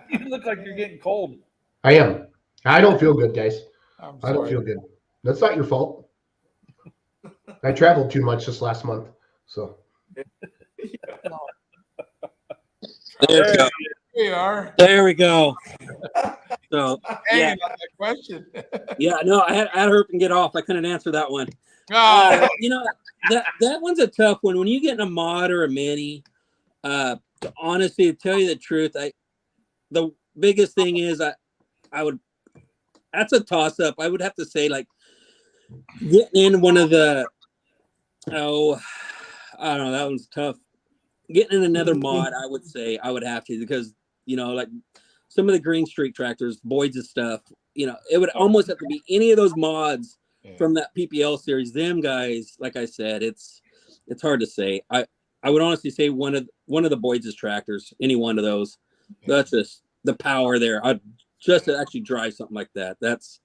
You look like you're getting cold. I am. I don't feel good, guys. I'm I don't sorry. feel good. That's not your fault. I traveled too much this last month. So There we go. Here you are. There we go. So Hanging yeah, on that question. yeah. No, I had to hurry and get off. I couldn't answer that one. Oh, That one's a tough one. When you get in a mod or a mini, honestly, to tell you the truth, the biggest thing is I would. That's a toss up. I would have to say like getting in one of the. Oh, I don't know. That one's tough. Getting in another mod, I would say I would have to because like some of the Green Streak tractors, Boyd's and stuff. It would almost have to be any of those mods from that PPL series. Them guys, like I said, it's hard to say. I would honestly say one of the Boyd's tractors, any one of those. That's just the power there. Just to actually drive something like that. That's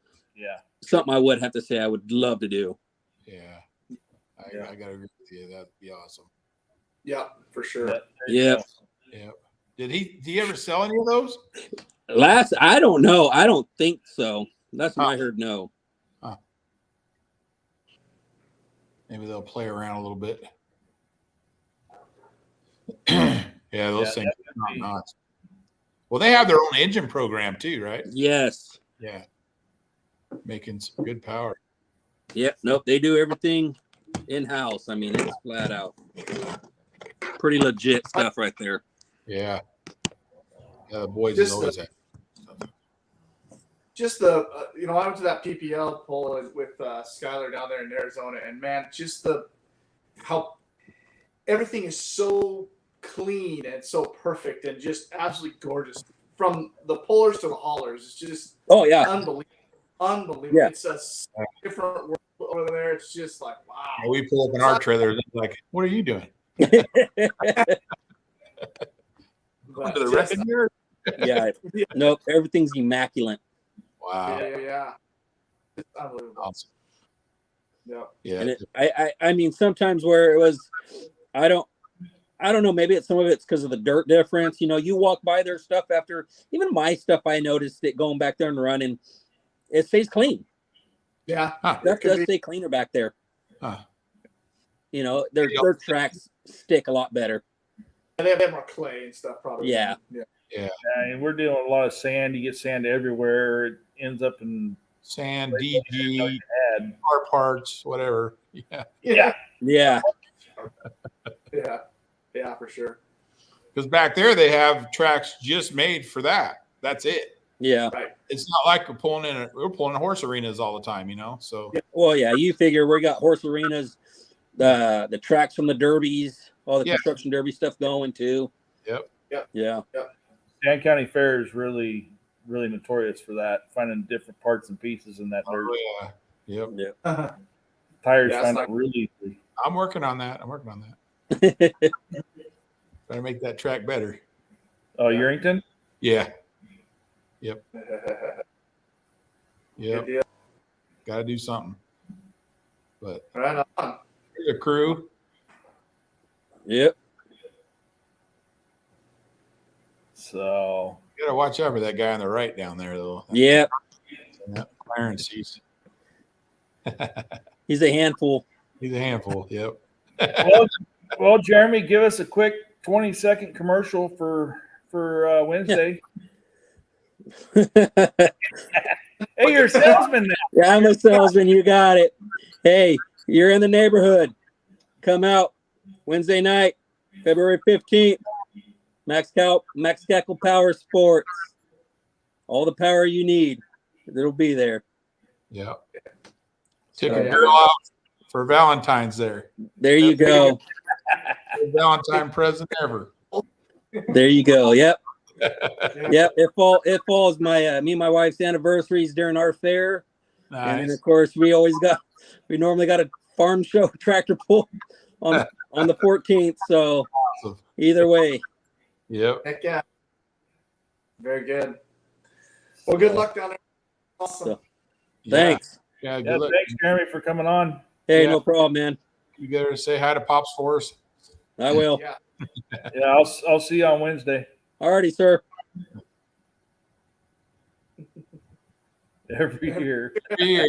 something I would have to say I would love to do. yeah. I gotta agree with you. That'd be awesome. Yeah, for sure. Yeah. Yeah. Did he ever sell any of those? I don't know. I don't think so. That's what I heard. No. Maybe they'll play around a little bit. Yeah, those things are not nuts. Well, they have their own engine program too, right? Yes. Yeah. Making some good power. Yep. Nope. They do everything in house. I mean, it's flat out pretty legit stuff right there. Yeah. Yeah, the boys Just is always that. Just I went to that PPL poll with Skylar down there in Arizona, and man, just how everything is so clean and so perfect and just absolutely gorgeous. From the pullers to the haulers, it's just unbelievable. Yeah. It's a different world over there. It's just like wow. Yeah, we pull up in our trailer, it's like, what are you doing? But Going to the just- wrecking yard? Yeah. Nope. Everything's immaculate. Wow. Yeah. It's unbelievable. Awesome. Yeah. Yeah. And I mean, sometimes where it was, I don't know. Maybe some of it's because of the dirt difference. You walk by their stuff after even my stuff. I noticed it going back there and running. It stays clean. Yeah. That does stay cleaner back there. Huh. Their tracks stick a lot better. And they have more clay and stuff, probably. Yeah. And we're dealing with a lot of sand. You get sand everywhere, ends up in Sand, DG, ad. car parts, whatever. Yeah. Yeah. Yeah. Yeah, for sure. Because back there they have tracks just made for that. That's it. Yeah. Right. It's not like we're pulling in horse arenas all the time, you know. So Well, yeah, you figure we got horse arenas, the tracks from the derbies, all the Yeah. construction derby stuff going too. Yep. Yeah. Sand County Fair is really, really notorious for that, finding different parts and pieces in that dirt. Oh, yeah. Yep. Yeah. Tires Yeah, find it's it really easy. I'm working on that. Trying to make that track better. Oh, Urington? Yeah. Yep. Good deal. Got to do something. But Right on. here's a crew. Yep. So You got to watch out for that guy on the right down there, though. Yep. That Clarence, He's a handful. he's a handful. Yep. well, Jeremy, give us a quick 20-second commercial for Wednesday. Hey, you're a salesman now. Yeah, I'm a salesman. You got it. Hey, you're in the neighborhood. Come out Wednesday night, February 15th. Max Cackle Power Sports. All the power you need. It'll be there. Yep. Took Oh, a yeah. girl out for Valentine's there. There you go. Valentine present ever. There you go. Yep. Yep. It falls my me and my wife's anniversaries during our fair. And then Nice. of course we normally got a farm show tractor pull on the 14th. So Awesome. either way. Yep. Heck yeah. Very good. Well, good luck down there. Awesome. So, thanks. Yeah. Yeah, Good luck. thanks, Jeremy, for coming on. Hey, Yeah. no problem, man. You got to say hi to Pops for us. I will. Yeah. Yeah, I'll see you on Wednesday. Alrighty, sir. Every year. Yeah.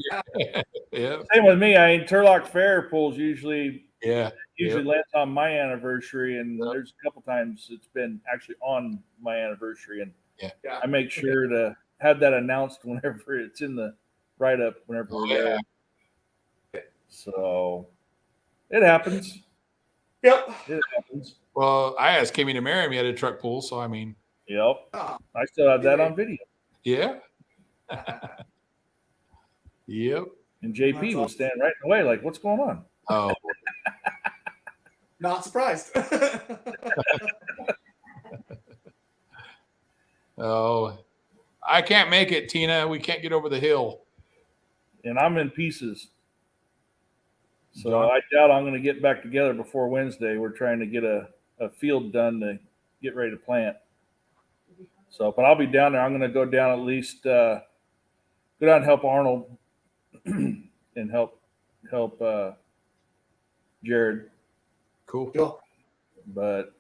Yeah. Same with me. Turlock Fair pulls usually Yeah. lands on my anniversary, and there's a couple times it's been actually on my anniversary, and Yeah. I make sure to have that announced whenever it's in the write-up, whenever Oh, we're yeah. there. So it happens. Yep. It happens. Well, I asked Kimmy to marry me at a truck pool, so I mean, Yep. Oh. I still have that on video. yeah. Yep. And JP That's was awesome. standing right in the way, like, what's going on? Oh, Not surprised. oh, I can't make it, Tina. We can't get over the hill. And I'm in pieces. So John? I doubt I'm going to get back together before Wednesday. We're trying to get a field done to get ready to plant. So, but I'll be down there. I'm going to go down at least, go down and help Arnold and help Jared. Cool. Cool. But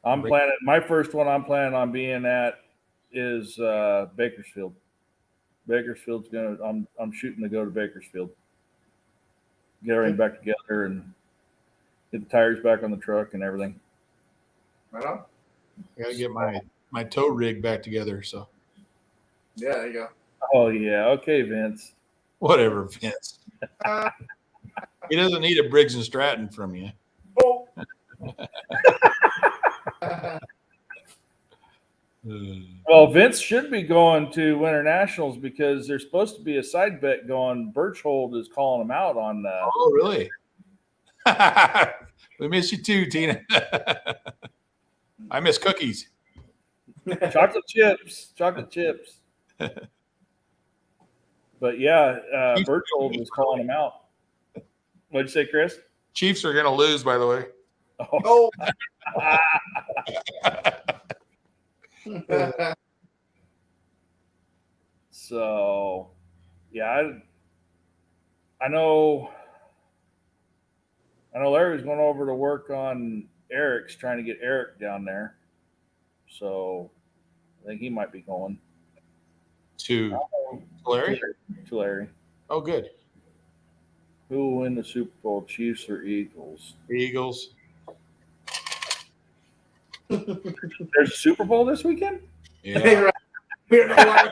I'm planning, my first one I'm planning on being at is Bakersfield. Bakersfield's I'm shooting to go to Bakersfield. Get everything back together and get the tires back on the truck and everything. Right on. I got to get my tow rig back together. So Yeah, there you go. Oh yeah, okay, Vince. whatever, Vince. He doesn't need a Briggs and Stratton from you. Oh. Well, Vince should be going to Winter Nationals because there's supposed to be a side bet going. Birchhold is calling him out on Oh, really? We miss you too, Tina. I miss cookies. chocolate chips. But yeah, Birchhold was calling him out. What'd you say, Chris? Chiefs are going to lose, by the way. Oh. So, yeah, I know Larry's going over to work on Eric's, trying to get Eric down there. So, I think he might be going To Larry? to Larry. Oh, good. Who will win the Super Bowl, Chiefs or Eagles? Eagles. There's a Super Bowl this weekend? Yeah. We don't know why.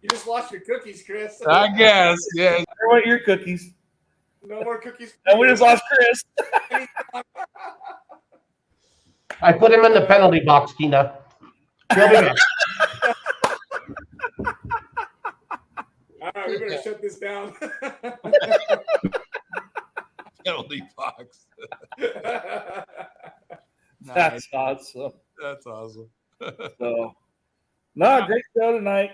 You just lost your cookies, Chris. I guess. Yeah. I want your cookies. No more cookies. And we just lost Chris. I put him in the penalty box, Tina. He'll be back. All right, we better shut this down. Penalty box. That's awesome. That's awesome. So, no, great show tonight.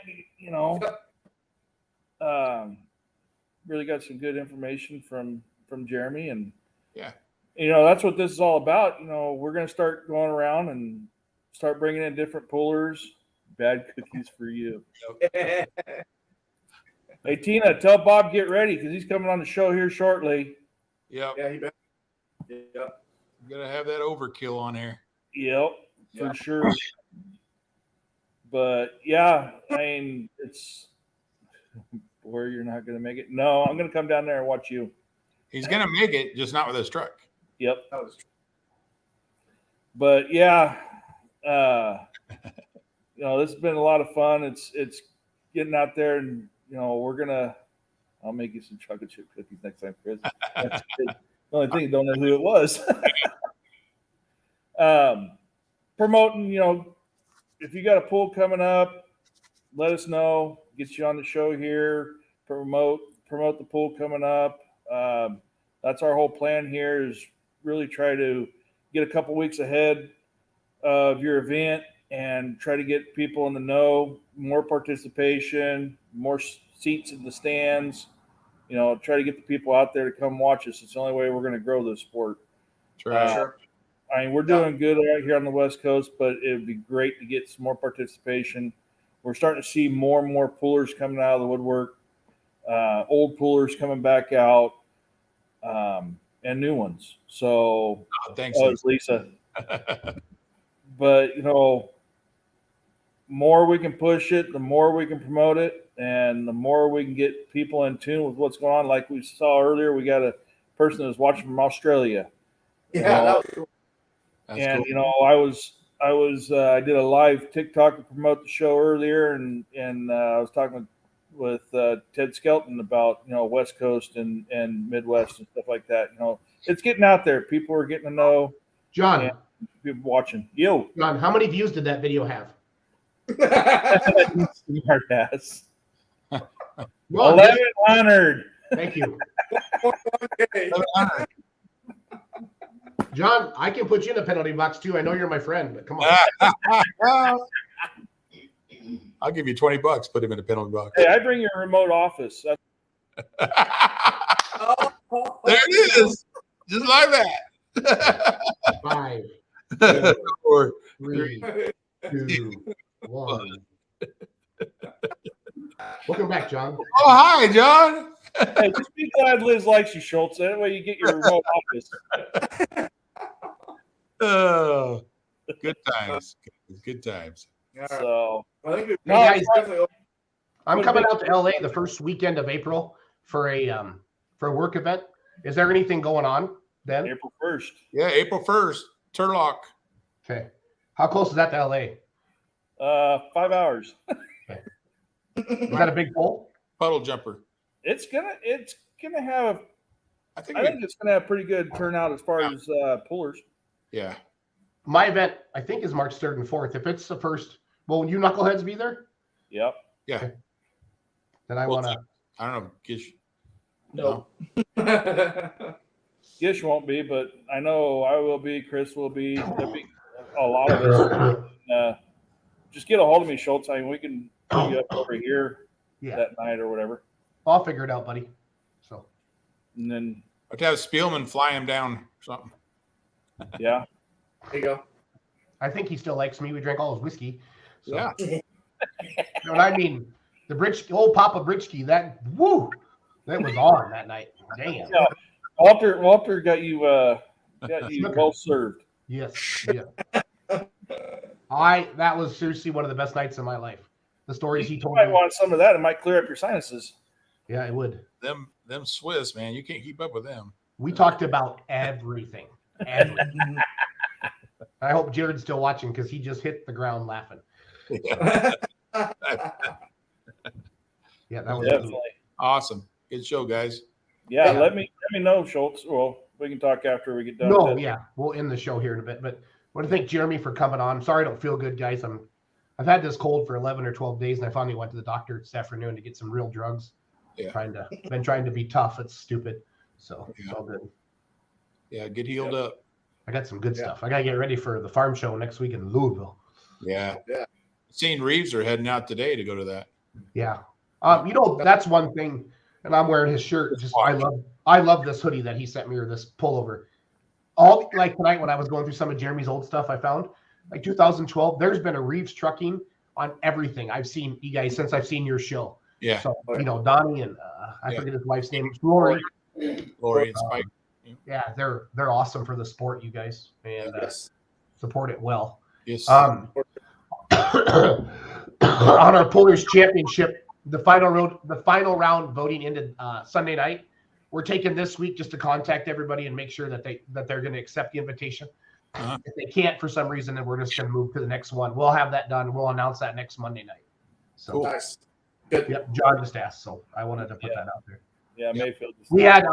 Really got some good information from Jeremy, and Yeah. That's what this is all about. We're going to start going around and start bringing in different pullers. Bad cookies for you. Hey, Tina, tell Bob get ready because he's coming on the show here shortly. Yep. Yeah, he better. Yep. I'm gonna have that overkill on here. Yep, for Yeah. sure. But yeah, I mean, it's where you're not going to make it. No, I'm going to come down there and watch you. He's gonna make it, just not with his truck. Yep. That was true. But yeah, this has been a lot of fun. It's getting out there, and I'll make you some chocolate chip cookies next time, Chris. That's good. The only thing, you don't know who it was. Promoting, if you got a pool coming up, let us know. Get you on the show here. Promote the pool coming up. That's our whole plan here, is really try to get a couple weeks ahead of your event and try to get people in the know, more participation, more seats in the stands. Try to get the people out there to come watch us. It's the only way we're going to grow this sport. Sure. I mean, we're doing good out here on the West Coast, but it would be great to get some more participation. We're starting to see more and more poolers coming out of the woodwork, old poolers coming back out, and new ones. So, Thanks. it's Lisa. But, more we can push it, the more we can promote it, and the more we can get people in tune with what's going on. Like we saw earlier, we got a person that was watching from Australia. Yeah, that was cool. That's And cool. I did a live TikTok to promote the show earlier, and I was talking with Ted Skelton about West Coast and Midwest and stuff like that. It's getting out there. People are getting to know. John, And people watching. Yo, John, how many views did that video have? smart ass. John, 1100. thank you. Okay. John, I can put you in a penalty box too. I know you're my friend, but come on. I'll give you $20. Put him in a penalty box. Hey, I bring your remote office. There it is, just like that. 5, 4, 3, 2, 1. Welcome back, John. Oh, hi, John. Hey, just be glad Liz likes you, Schultz. That way you get your remote office. Oh, good times. Good times. All right. So, I think No, Hey, guys, definitely. I'm coming out to LA the first weekend of April for a work event. Is there anything going on then? April 1st. Yeah, April 1st, Turlock. Okay. How close is that to LA? 5 hours. Is that a big poll? Puddle jumper. It's gonna have. I think. I think it's gonna have pretty good turnout as far as pullers. Yeah. My event, I think, is March 3rd and 4th. If it's the first, will you knuckleheads be there? Yep. Yeah. Then I Well, want to. I don't know. Gish. No. Gish won't be, but I know I will be. Chris will be. There'll be a lot of us. Just get a hold of me, Schultz. I mean, we can put you up over here Yeah, that night or whatever, I'll figure it out, buddy. So and then I'd have Spielman fly him down or something. yeah. There you go. I think he still likes me. We drank all his whiskey. So. Yeah. You know what I mean? The old Papa Britchkey, that was on that night. Damn. Yeah. Walter got you well served. Yes. Yeah. That was seriously one of the best nights of my life. The stories he You told might me. want some of that. It might clear up your sinuses. Yeah, it would. Them Swiss, man, you can't keep up with them. We talked about everything. Everything. I hope Jared's still watching because he just hit the ground laughing. Yeah. Yeah, that was Definitely. Awesome. Good show, guys. Yeah, let me know, Schultz. Well, we can talk after we get done. No, with it. yeah, we'll end the show here in a bit. But I want to thank Jeremy for coming on. I'm sorry I don't feel good, guys. I've had this cold for 11 or 12 days, and I finally went to the doctor this afternoon to get some real drugs. Yeah. Been trying to be tough. It's stupid. So it's Yeah. all good. Yeah, get healed up. I got some good stuff. I got to get ready for the farm show next week in Louisville. Yeah. Yeah. Seeing Reeves are heading out today to go to that. Yeah. That's one thing, and I'm wearing his shirt. Just I love this hoodie that he sent me, or this pullover. All like tonight when I was going through some of Jeremy's old stuff, I found like 2012. There's been a Reeves trucking on everything I've seen you guys since I've seen your show. Yeah. So Donnie and I forget his wife's name, Lori. Lori and Spike. Yeah, they're awesome for the sport, you guys, and support it well. Yes. On our Pullers Championship, the final round voting ended Sunday night. We're taking this week just to contact everybody and make sure that they're going to accept the invitation. If they can't for some reason, then we're just going to move to the next one. We'll have that done. We'll announce that next Monday night. So Cool. Nice. Good. Yep, John just asked, so I wanted to put that out there. Yeah, Mayfield. We had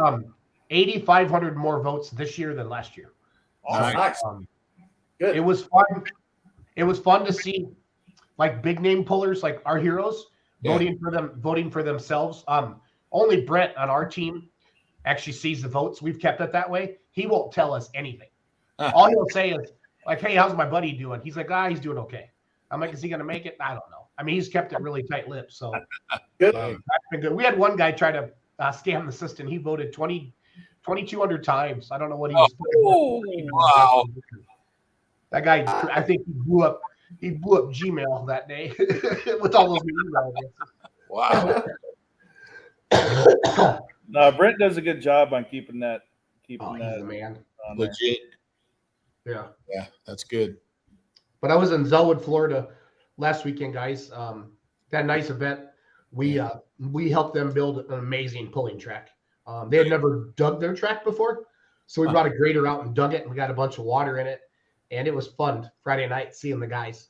8,500 more votes this year than last year. Nice. Good. It was fun. It was fun to see like big name pullers like our heroes voting for themselves. Only Brett on our team actually sees the votes. We've kept it that way. He won't tell us anything. All he'll say is like, "Hey, how's my buddy doing?" He's like, "He's doing okay." I'm like, "Is he going to make it?" I don't know. I mean, he's kept it really tight-lipped. So Good. that's been good. We had one guy try to scam the system. He voted 2,200 times. I don't know what he was. Wow. That guy, I think he blew up Gmail that day with all those email addresses. Wow. No, Brent does a good job on keeping that. He's the man. Legit. Yeah. Yeah, that's good. But I was in Zellwood, Florida last weekend, guys. That nice event. We helped them build an amazing pulling track. They had never dug their track before, so we brought a grader out and dug it, and we got a bunch of water in it, and it was fun Friday night seeing the guys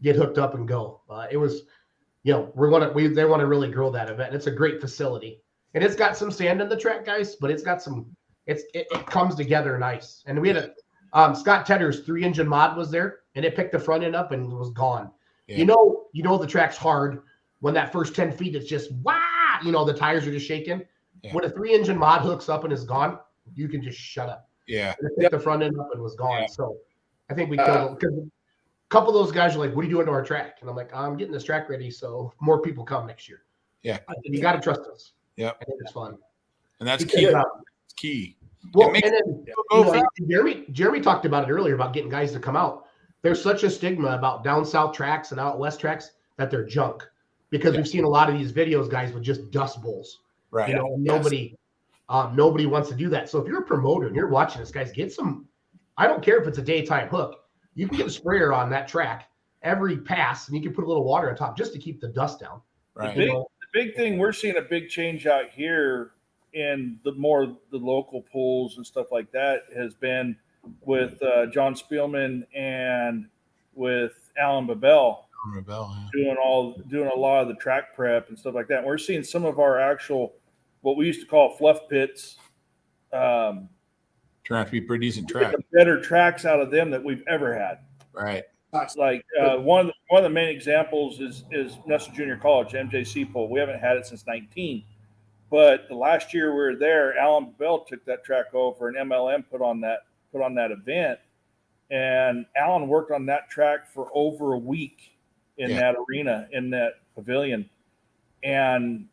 get hooked up and go. It was, they want to really grow that event. It's a great facility, and it's got some sand in the track, guys, but it's got some. It comes together nice, and we had Scott Tedder's 3-engine mod was there, and it picked the front end up and was gone. Yeah. You know the track's hard when that first 10 feet it's just the tires are just shaking. Yeah. When a 3-engine mod hooks up and is gone, you can just shut up. Yeah. And it picked the front end up and was gone. Yeah. So I think we killed because a couple of those guys are like, "What are you doing to our track?" And I'm like, "I'm getting this track ready so more people come next year." Yeah. You got to trust us. Yeah. And it's fun. And that's key. It's key. Well, Jeremy talked about it earlier about getting guys to come out. There's such a stigma about down south tracks and out west tracks that they're junk because we've seen a lot of these videos, guys, with just dust bowls. Right. Nobody wants to do that. So if you're a promoter and you're watching this, guys, get some. I don't care if it's a daytime hook. You can get a sprayer on that track every pass, and you can put a little water on top just to keep the dust down. Right. The big thing, we're seeing a big change out here in the local pools and stuff like that has been with John Spielman and with Alan Babel doing a lot of the track prep and stuff like that. And we're seeing some of our actual, what we used to call fluff pits, turn out to be pretty decent track. Better tracks out of them that we've ever had. Right. Like one of the main examples is Nestor Junior College, MJC pool. We haven't had it since 19. But the last year we were there, Alan Bell took that track over, and MLM put on that event. And Alan worked on that track for over a week in that arena, in that pavilion. And,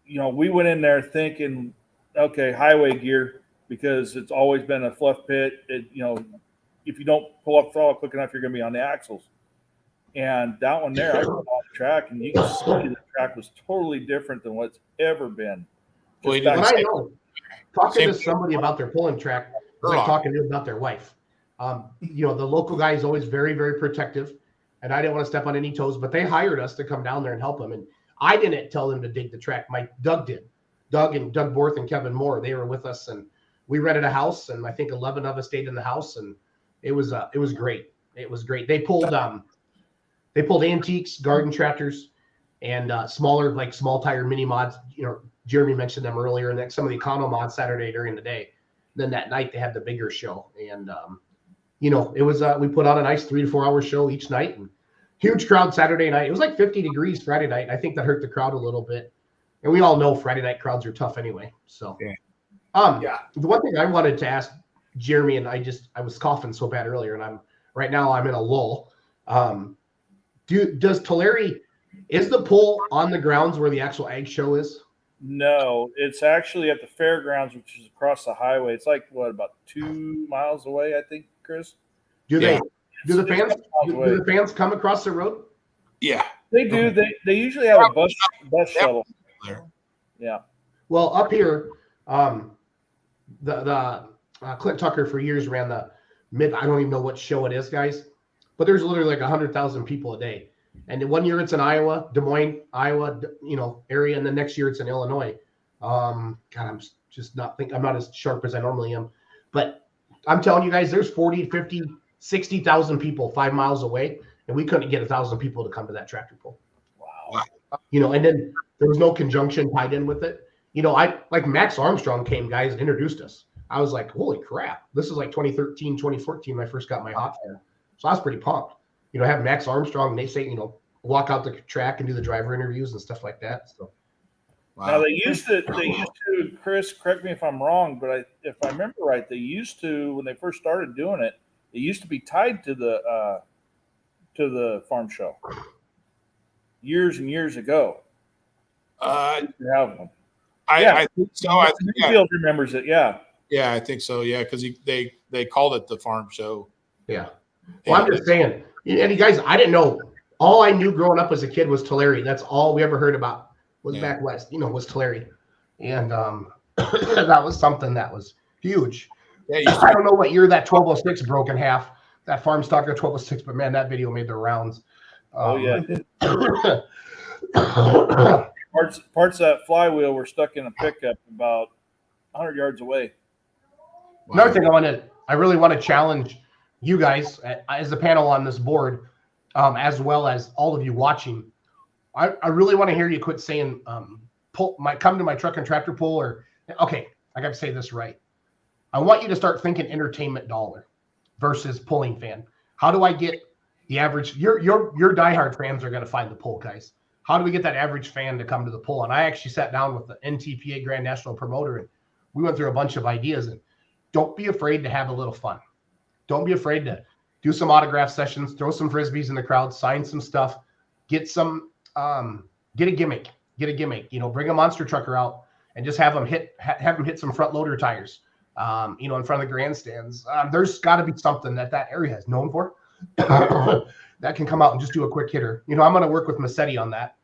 we went in there thinking, okay, highway gear, because it's always been a fluff pit. If you don't pull up throttle quick enough, you're going to be on the axles. And that one there, I went on the track, and you can see the track was totally different than what's ever been. Talking to somebody about their pulling track, like talking to them about their wife. The local guy is always very, very protective, and I didn't want to step on any toes, but they hired us to come down there and help them. And I didn't tell them to dig the track. Doug did. Doug Borth and Kevin Moore, they were with us, and we rented a house, and I think 11 of us stayed in the house, and it was great. It was great. They pulled They pulled antiques, garden tractors, and smaller, like small tire mini mods. Jeremy mentioned them earlier, and then some of the econo mods Saturday during the day. Then that night they had the bigger show, and it was we put on a nice 3 to 4 hour show each night, and huge crowd Saturday night. It was like 50 degrees Friday night. I think that hurt the crowd a little bit, and we all know Friday night crowds are tough anyway. So, the one thing I wanted to ask Jeremy, and I was coughing so bad earlier, and right now I'm in a lull. Does Tulare, is the pool on the grounds where the actual ag show is? No, it's actually at the fairgrounds, which is across the highway. It's like about 2 miles away, I think, Chris. Do the fans come across the road? Yeah, They do. They usually have a bus shuttle. Yeah. Well, up here, the Clint Tucker for years ran the I don't even know what show it is, guys, but there's literally like 100,000 people a day. And one year it's in Iowa, Des Moines, Iowa, area, and the next year it's in Illinois. God, I'm just I'm not as sharp as I normally am, but I'm telling you guys, there's 40, 50, 60,000 people 5 miles away, and we couldn't get 1,000 people to come to that tractor pull. Wow. And then there was no conjunction tied in with it. Like Max Armstrong came, guys, and introduced us. I was like, holy crap. This is like 2013, 2014 when I first got my hot fan. So I was pretty pumped. Have Max Armstrong, and they say, walk out the track and do the driver interviews and stuff like that. So, Now they used to, Chris, correct me if I'm wrong, but if I remember right, they used to, when they first started doing it, it used to be tied to the farm show years and years ago. I think so. I think Field remembers it. Yeah. Yeah, I think so. Yeah, because they called it the farm show. Yeah. Well, I'm just saying, and you guys, I didn't know. All I knew growing up as a kid was Tulare. That's all we ever heard about was back west, was Tulare. And that was something that was huge. Yeah, I don't know what year that 1206 broke in half, that farm stock of 1206, but man, that video made the rounds. Parts of that flywheel were stuck in a pickup about 100 yards away. Another thing I really want to challenge you guys as the panel on this board, as well as all of you watching. I really want to hear you quit saying come to my truck and tractor pull, or okay, I got to say this right. I want you to start thinking entertainment dollar versus pulling fan. How do I get the average? Your diehard fans are going to find the pull, guys. How do we get that average fan to come to the pull? And I actually sat down with the NTPA Grand National Promoter, and we went through a bunch of ideas. And don't be afraid to have a little fun. Don't be afraid to do some autograph sessions, throw some Frisbees in the crowd, sign some stuff, get a gimmick. Bring a monster trucker out and just have them hit some front loader tires, in front of the grandstands. There's got to be something that area is known for that can come out and just do a quick hitter. I'm going to work with Massetti on that.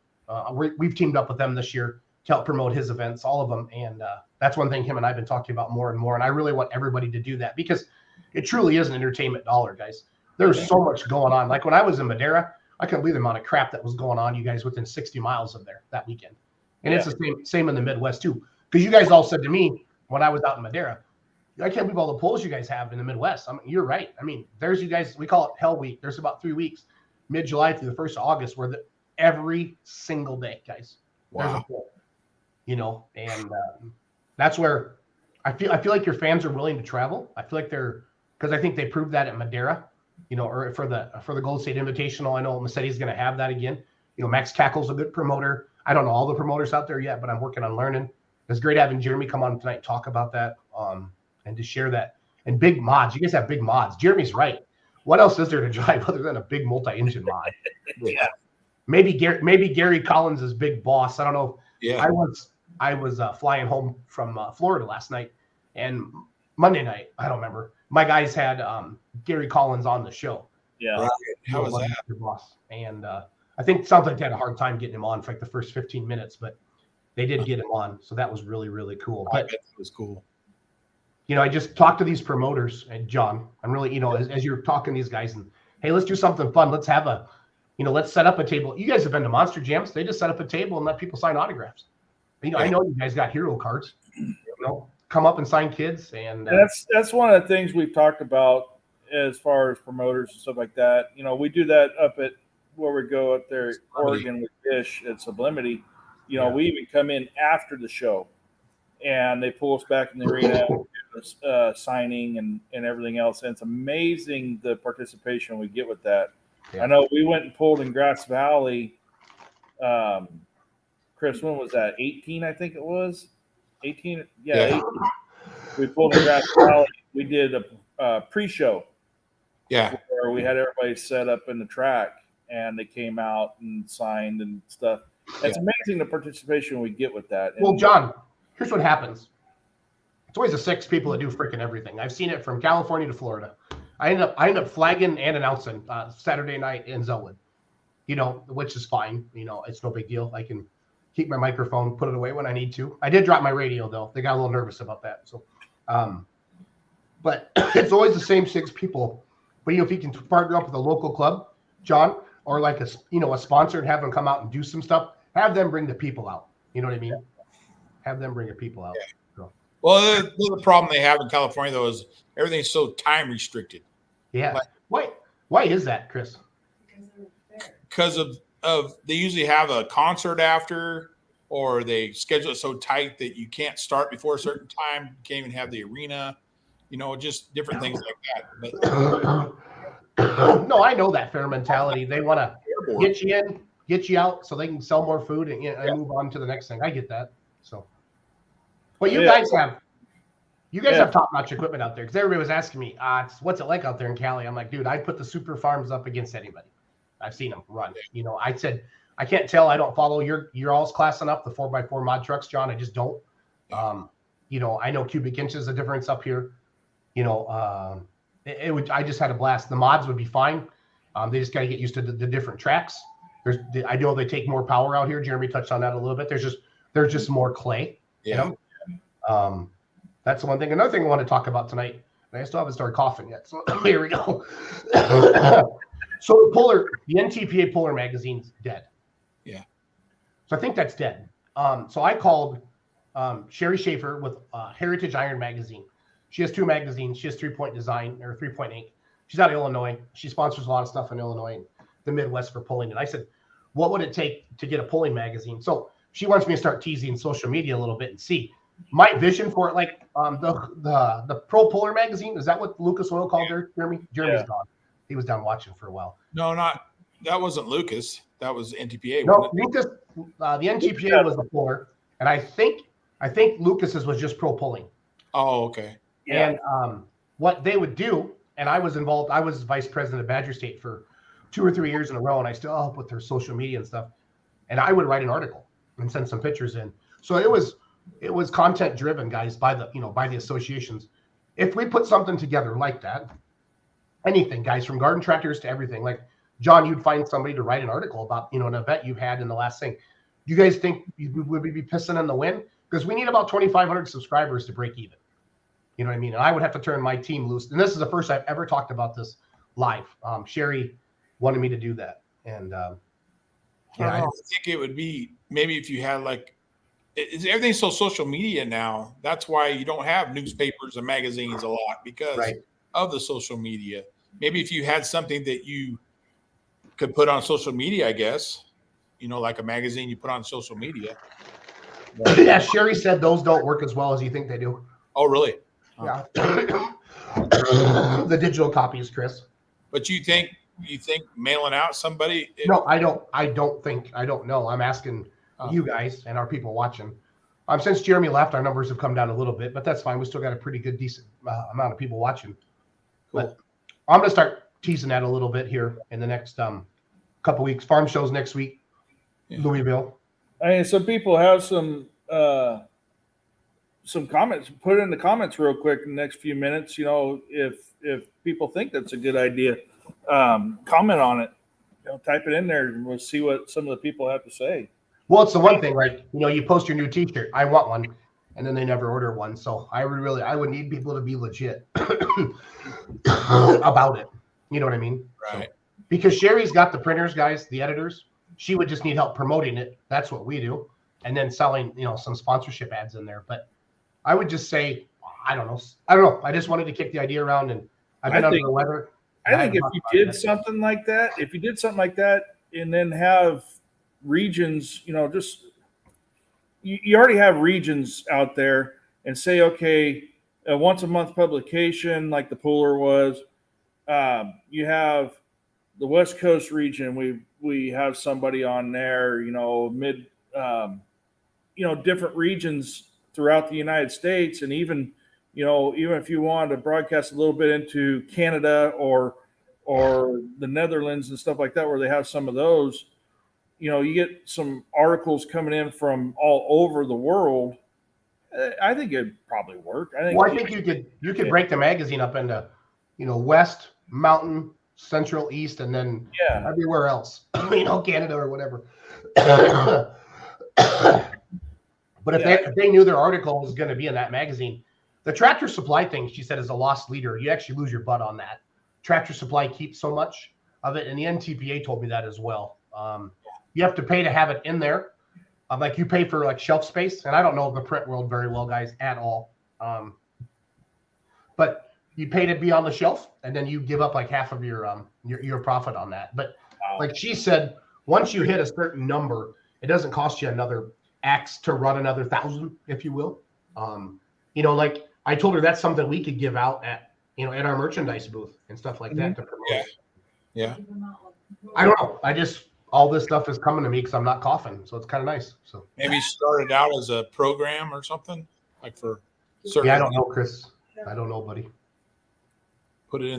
We've teamed up with them this year to help promote his events, all of them. And that's one thing him and I have been talking about more and more. And I really want everybody to do that because it truly is an entertainment dollar, guys. There's so much going on. Like when I was in Madera, I couldn't believe the amount of crap that was going on, you guys, within 60 miles of there that weekend. And it's the same in the Midwest too. Because you guys all said to me when I was out in Madera, I can't believe all the polls you guys have in the Midwest. You're right. There's you guys, we call it Hell Week. There's about 3 weeks, mid-July through the 1st of August, where every single day, guys, there's a poll. And that's where I feel like your fans are willing to travel. I feel like because I think they proved that at Madera, or for the Gold State Invitational. I know Massetti's going to have that again. Max Cackle's a good promoter. I don't know all the promoters out there yet, but I'm working on learning. It's great having Jeremy come on tonight and talk about that, and to share that. And big mods. You guys have big mods. Jeremy's right. What else is there to drive other than a big multi-engine mod? Yeah. Maybe Gary Collins is big boss. I don't know. Yeah. I was flying home from Florida last night, and Monday night, I don't remember. My guys had Gary Collins on the show. Yeah. Right. How was that? Your boss. And I think it sounds like they had a hard time getting him on for like the first 15 minutes, but they did get him on. So that was really, really cool. But it was cool. I just talked to these promoters, and John, I'm really, as you're talking to these guys, and hey, let's do something fun. Let's have let's set up a table. You guys have been to Monster Jams. They just set up a table and let people sign autographs. I know you guys got hero cards. Come up and sign kids, and that's one of the things we've talked about as far as promoters and stuff like that. We do that up at where we go up there, Oregon with Fish at Sublimity, you know, we even come in after the show, and they pull us back in the arena, signing and everything else. And it's amazing the participation we get with that. Yeah. I know we went and pulled in Grass Valley. Chris, when was that? 18, I think it was. 18? Yeah. 18. We pulled in Grass Valley. We did a pre-show. Yeah. Where we had everybody set up in the track, and they came out and signed and stuff. It's amazing the participation we get with that. Well, John, here's what happens. It's always the 6 people that do freaking everything. I've seen it from California to Florida. I end up flagging and announcing Saturday night in Zelwood, you know, which is fine. You know, it's no big deal. I can keep my microphone, put it away when I need to. I did drop my radio, though. They got a little nervous about that. So, but it's always the same 6 people. But, you know, if you can partner up with a local club, John, or like a sponsor and have them come out and do some stuff, have them bring the people out. You know what I mean? Have them bring the people out. Yeah. So. Well, the problem they have in California, though, is everything's so time restricted. Yeah. Like, why is that, Chris? Because of they usually have a concert after, or they schedule it so tight that you can't start before a certain time. You can't even have the arena. You know, just different things like that. But no, I know that fair mentality. They want to get you in, get you out, so they can sell more food and move on to the next thing. I get that. So, but you guys have top-notch equipment out there, because everybody was asking me, what's it like out there in Cali? I'm like, dude, I put the super farms up against anybody. I've seen them run. You know, I said, I can't tell. I don't follow your all's classing up the 4x4 mod trucks, John. I just don't. You know, I know cubic inches a difference up here. You know, I just had a blast. The mods would be fine. They just got to get used to the different tracks. I know they take more power out here. Jeremy touched on that a little bit. There's just more clay. Yeah. You know? That's the one thing. Another thing I want to talk about tonight, and I still haven't started coughing yet. So here we go. So the NTPA Polar magazine's dead. Yeah. So I think that's dead. So I called Sherry Schaefer with Heritage Iron Magazine. She has 2 magazines. She has 3-Point Design, or 3-Point Ink. She's out of Illinois. She sponsors a lot of stuff in Illinois and the Midwest for pulling. And I said, what would it take to get a pulling magazine? So she wants me to start teasing social media a little bit and see my vision for it. Like the Pro Puller magazine. Is that what Lucas Oil called her, Jeremy? Jeremy's gone. He was down watching for a while. No, that wasn't Lucas. That was NTPA. No, Lucas. The NTPA was the puller, and I think Lucas's was just pro pulling. Oh, okay. Yeah. And what they would do, and I was involved. I was vice president of Badger State for 2 or 3 years in a row, and I still help with their social media and stuff. And I would write an article and send some pictures in. So it was content driven, guys, by the associations. If we put something together like that, anything, guys, from garden tractors to everything, like John, you'd find somebody to write an article about, an event you've had in the last thing. Do you guys think would we be pissing in the wind? Because we need about 2,500 subscribers to break even. You know what I mean? And I would have to turn my team loose. And this is the first I've ever talked about this live. Sherry wanted me to do that. And I think it would be maybe if you had everything's so social media now. That's why you don't have newspapers and magazines a lot, because of the social media. Maybe if you had something that you could put on social media, I guess, like a magazine you put on social media. Yeah, Sherry said those don't work as well as you think they do. Oh, really? Yeah. The digital copies, Chris. But you think mailing out somebody? No, I don't know. I'm asking you guys and our people watching. Since Jeremy left, our numbers have come down a little bit, but that's fine. We still got a pretty good, decent amount of people watching. Cool. But I'm going to start teasing that a little bit here in the next couple weeks. Farm shows next week, Louisville. Some people have some comments. Put it in the comments real quick in the next few minutes. If people think that's a good idea, comment on it. Type it in there, and we'll see what some of the people have to say. Well, it's the one thing, right? You post your new T-shirt. I want one, and then they never order one. So I would need people to be legit about it. You know what I mean? Right. So, because Sherry's got the printers, guys, the editors. She would just need help promoting it. That's what we do, and then selling, some sponsorship ads in there. But I would just say, I don't know. I just wanted to kick the idea around, and I've been under the weather. I think if you did something like that, and then have regions, just you already have regions out there, and say, okay, a once a month publication like the Pooler was. You have the West Coast region. We have somebody on there, mid, different regions throughout the United States, and even if you want to broadcast a little bit into Canada or the Netherlands and stuff like that, where they have some of those, you get some articles coming in from all over the world. I think it'd probably work. I think you could break the magazine up into, West, Mountain, Central, East, and then everywhere else. Canada or whatever. But if they knew their article was going to be in that magazine, the Tractor Supply thing, she said, is a lost leader. You actually lose your butt on that. Tractor Supply keeps so much of it, and the NTPA told me that as well. You have to pay to have it in there. Like you pay for like shelf space, and I don't know the print world very well, guys, at all. But you pay to be on the shelf, and then you give up like half of your profit on that. But like she said, once you hit a certain number, it doesn't cost you another X to run another 1,000, if you will. Like I told her that's something we could give out at our merchandise booth and stuff like that to promote. Yeah. I don't know. All this stuff is coming to me because I'm not coughing, so it's kind of nice. So maybe start it out as a program or something, like for certain. Yeah, I don't know, Chris. I don't know, buddy. Put it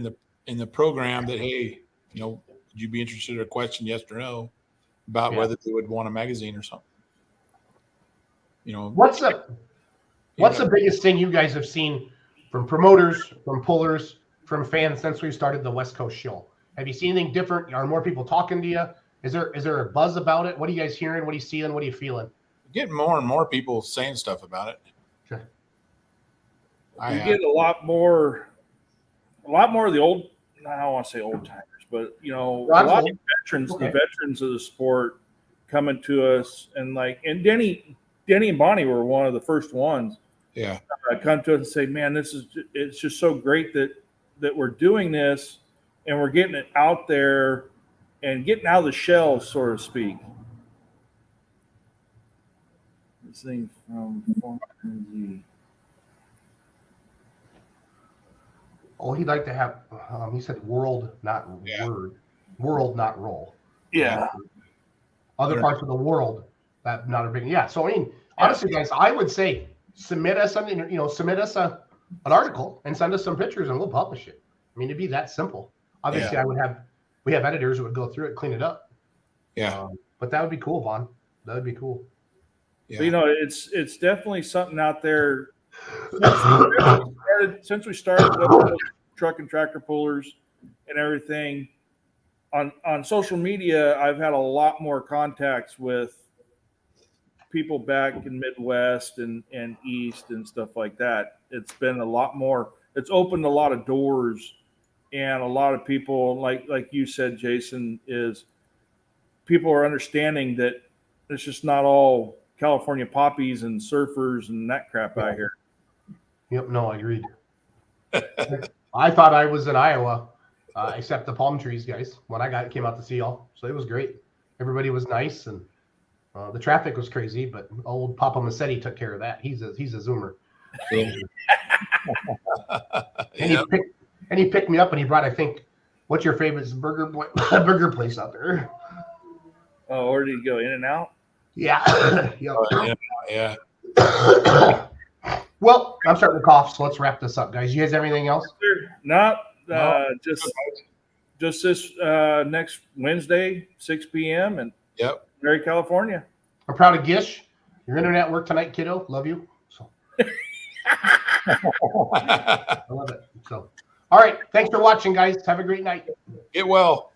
in the program that, hey, would you be interested in a question, yes or no, about whether they would want a magazine or something? What's the biggest thing you guys have seen from promoters, from pullers, from fans since we started the West Coast show? Have you seen anything different? Are more people talking to you? Is there a buzz about it? What are you guys hearing? What are you seeing? What are you feeling? Getting more and more people saying stuff about it. Sure. You get a lot more of the old, I don't want to say old timers, but a lot of veterans, the veterans of the sport coming to us, and Denny and Bonnie were one of the first ones. Yeah. Come to us and say, man, it's just so great that we're doing this and we're getting it out there and getting out of the shell, so to speak. This thing from he'd like to have, he said world, not word. World, not roll. Yeah. Other parts of the world that not are big. Yeah. So, honestly, guys, I would say submit us something, submit us an article and send us some pictures and we'll publish it. It'd be that simple. Obviously, we have editors who would go through it, clean it up. Yeah. But that would be cool, Vaughn. That would be cool. Yeah. It's definitely something out there. Since we started with truck and tractor pullers and everything on social media, I've had a lot more contacts with people back in Midwest and East and stuff like that. It's been a lot more. It's opened a lot of doors, and a lot of people, like you said, Jason, is people are understanding that it's just not all California poppies and surfers and that crap out here. Yep. No, I agreed. I thought I was in Iowa, except the palm trees, guys, when I came out to see y'all. So it was great. Everybody was nice, and the traffic was crazy, but old Papa Massetti took care of that. He's a zoomer. And he picked me up, and he brought, I think, what's your favorite burger place out there? Oh, where did he go? In and Out? Yeah. Yeah. Well, I'm starting to cough, so let's wrap this up, guys. You guys have anything else? No. Just this next Wednesday, 6 p.m. and Tulare, California. I'm proud of Gish. Your internet worked tonight, kiddo. Love you. So. I love it. So, all right. Thanks for watching, guys. Have a great night. Get well.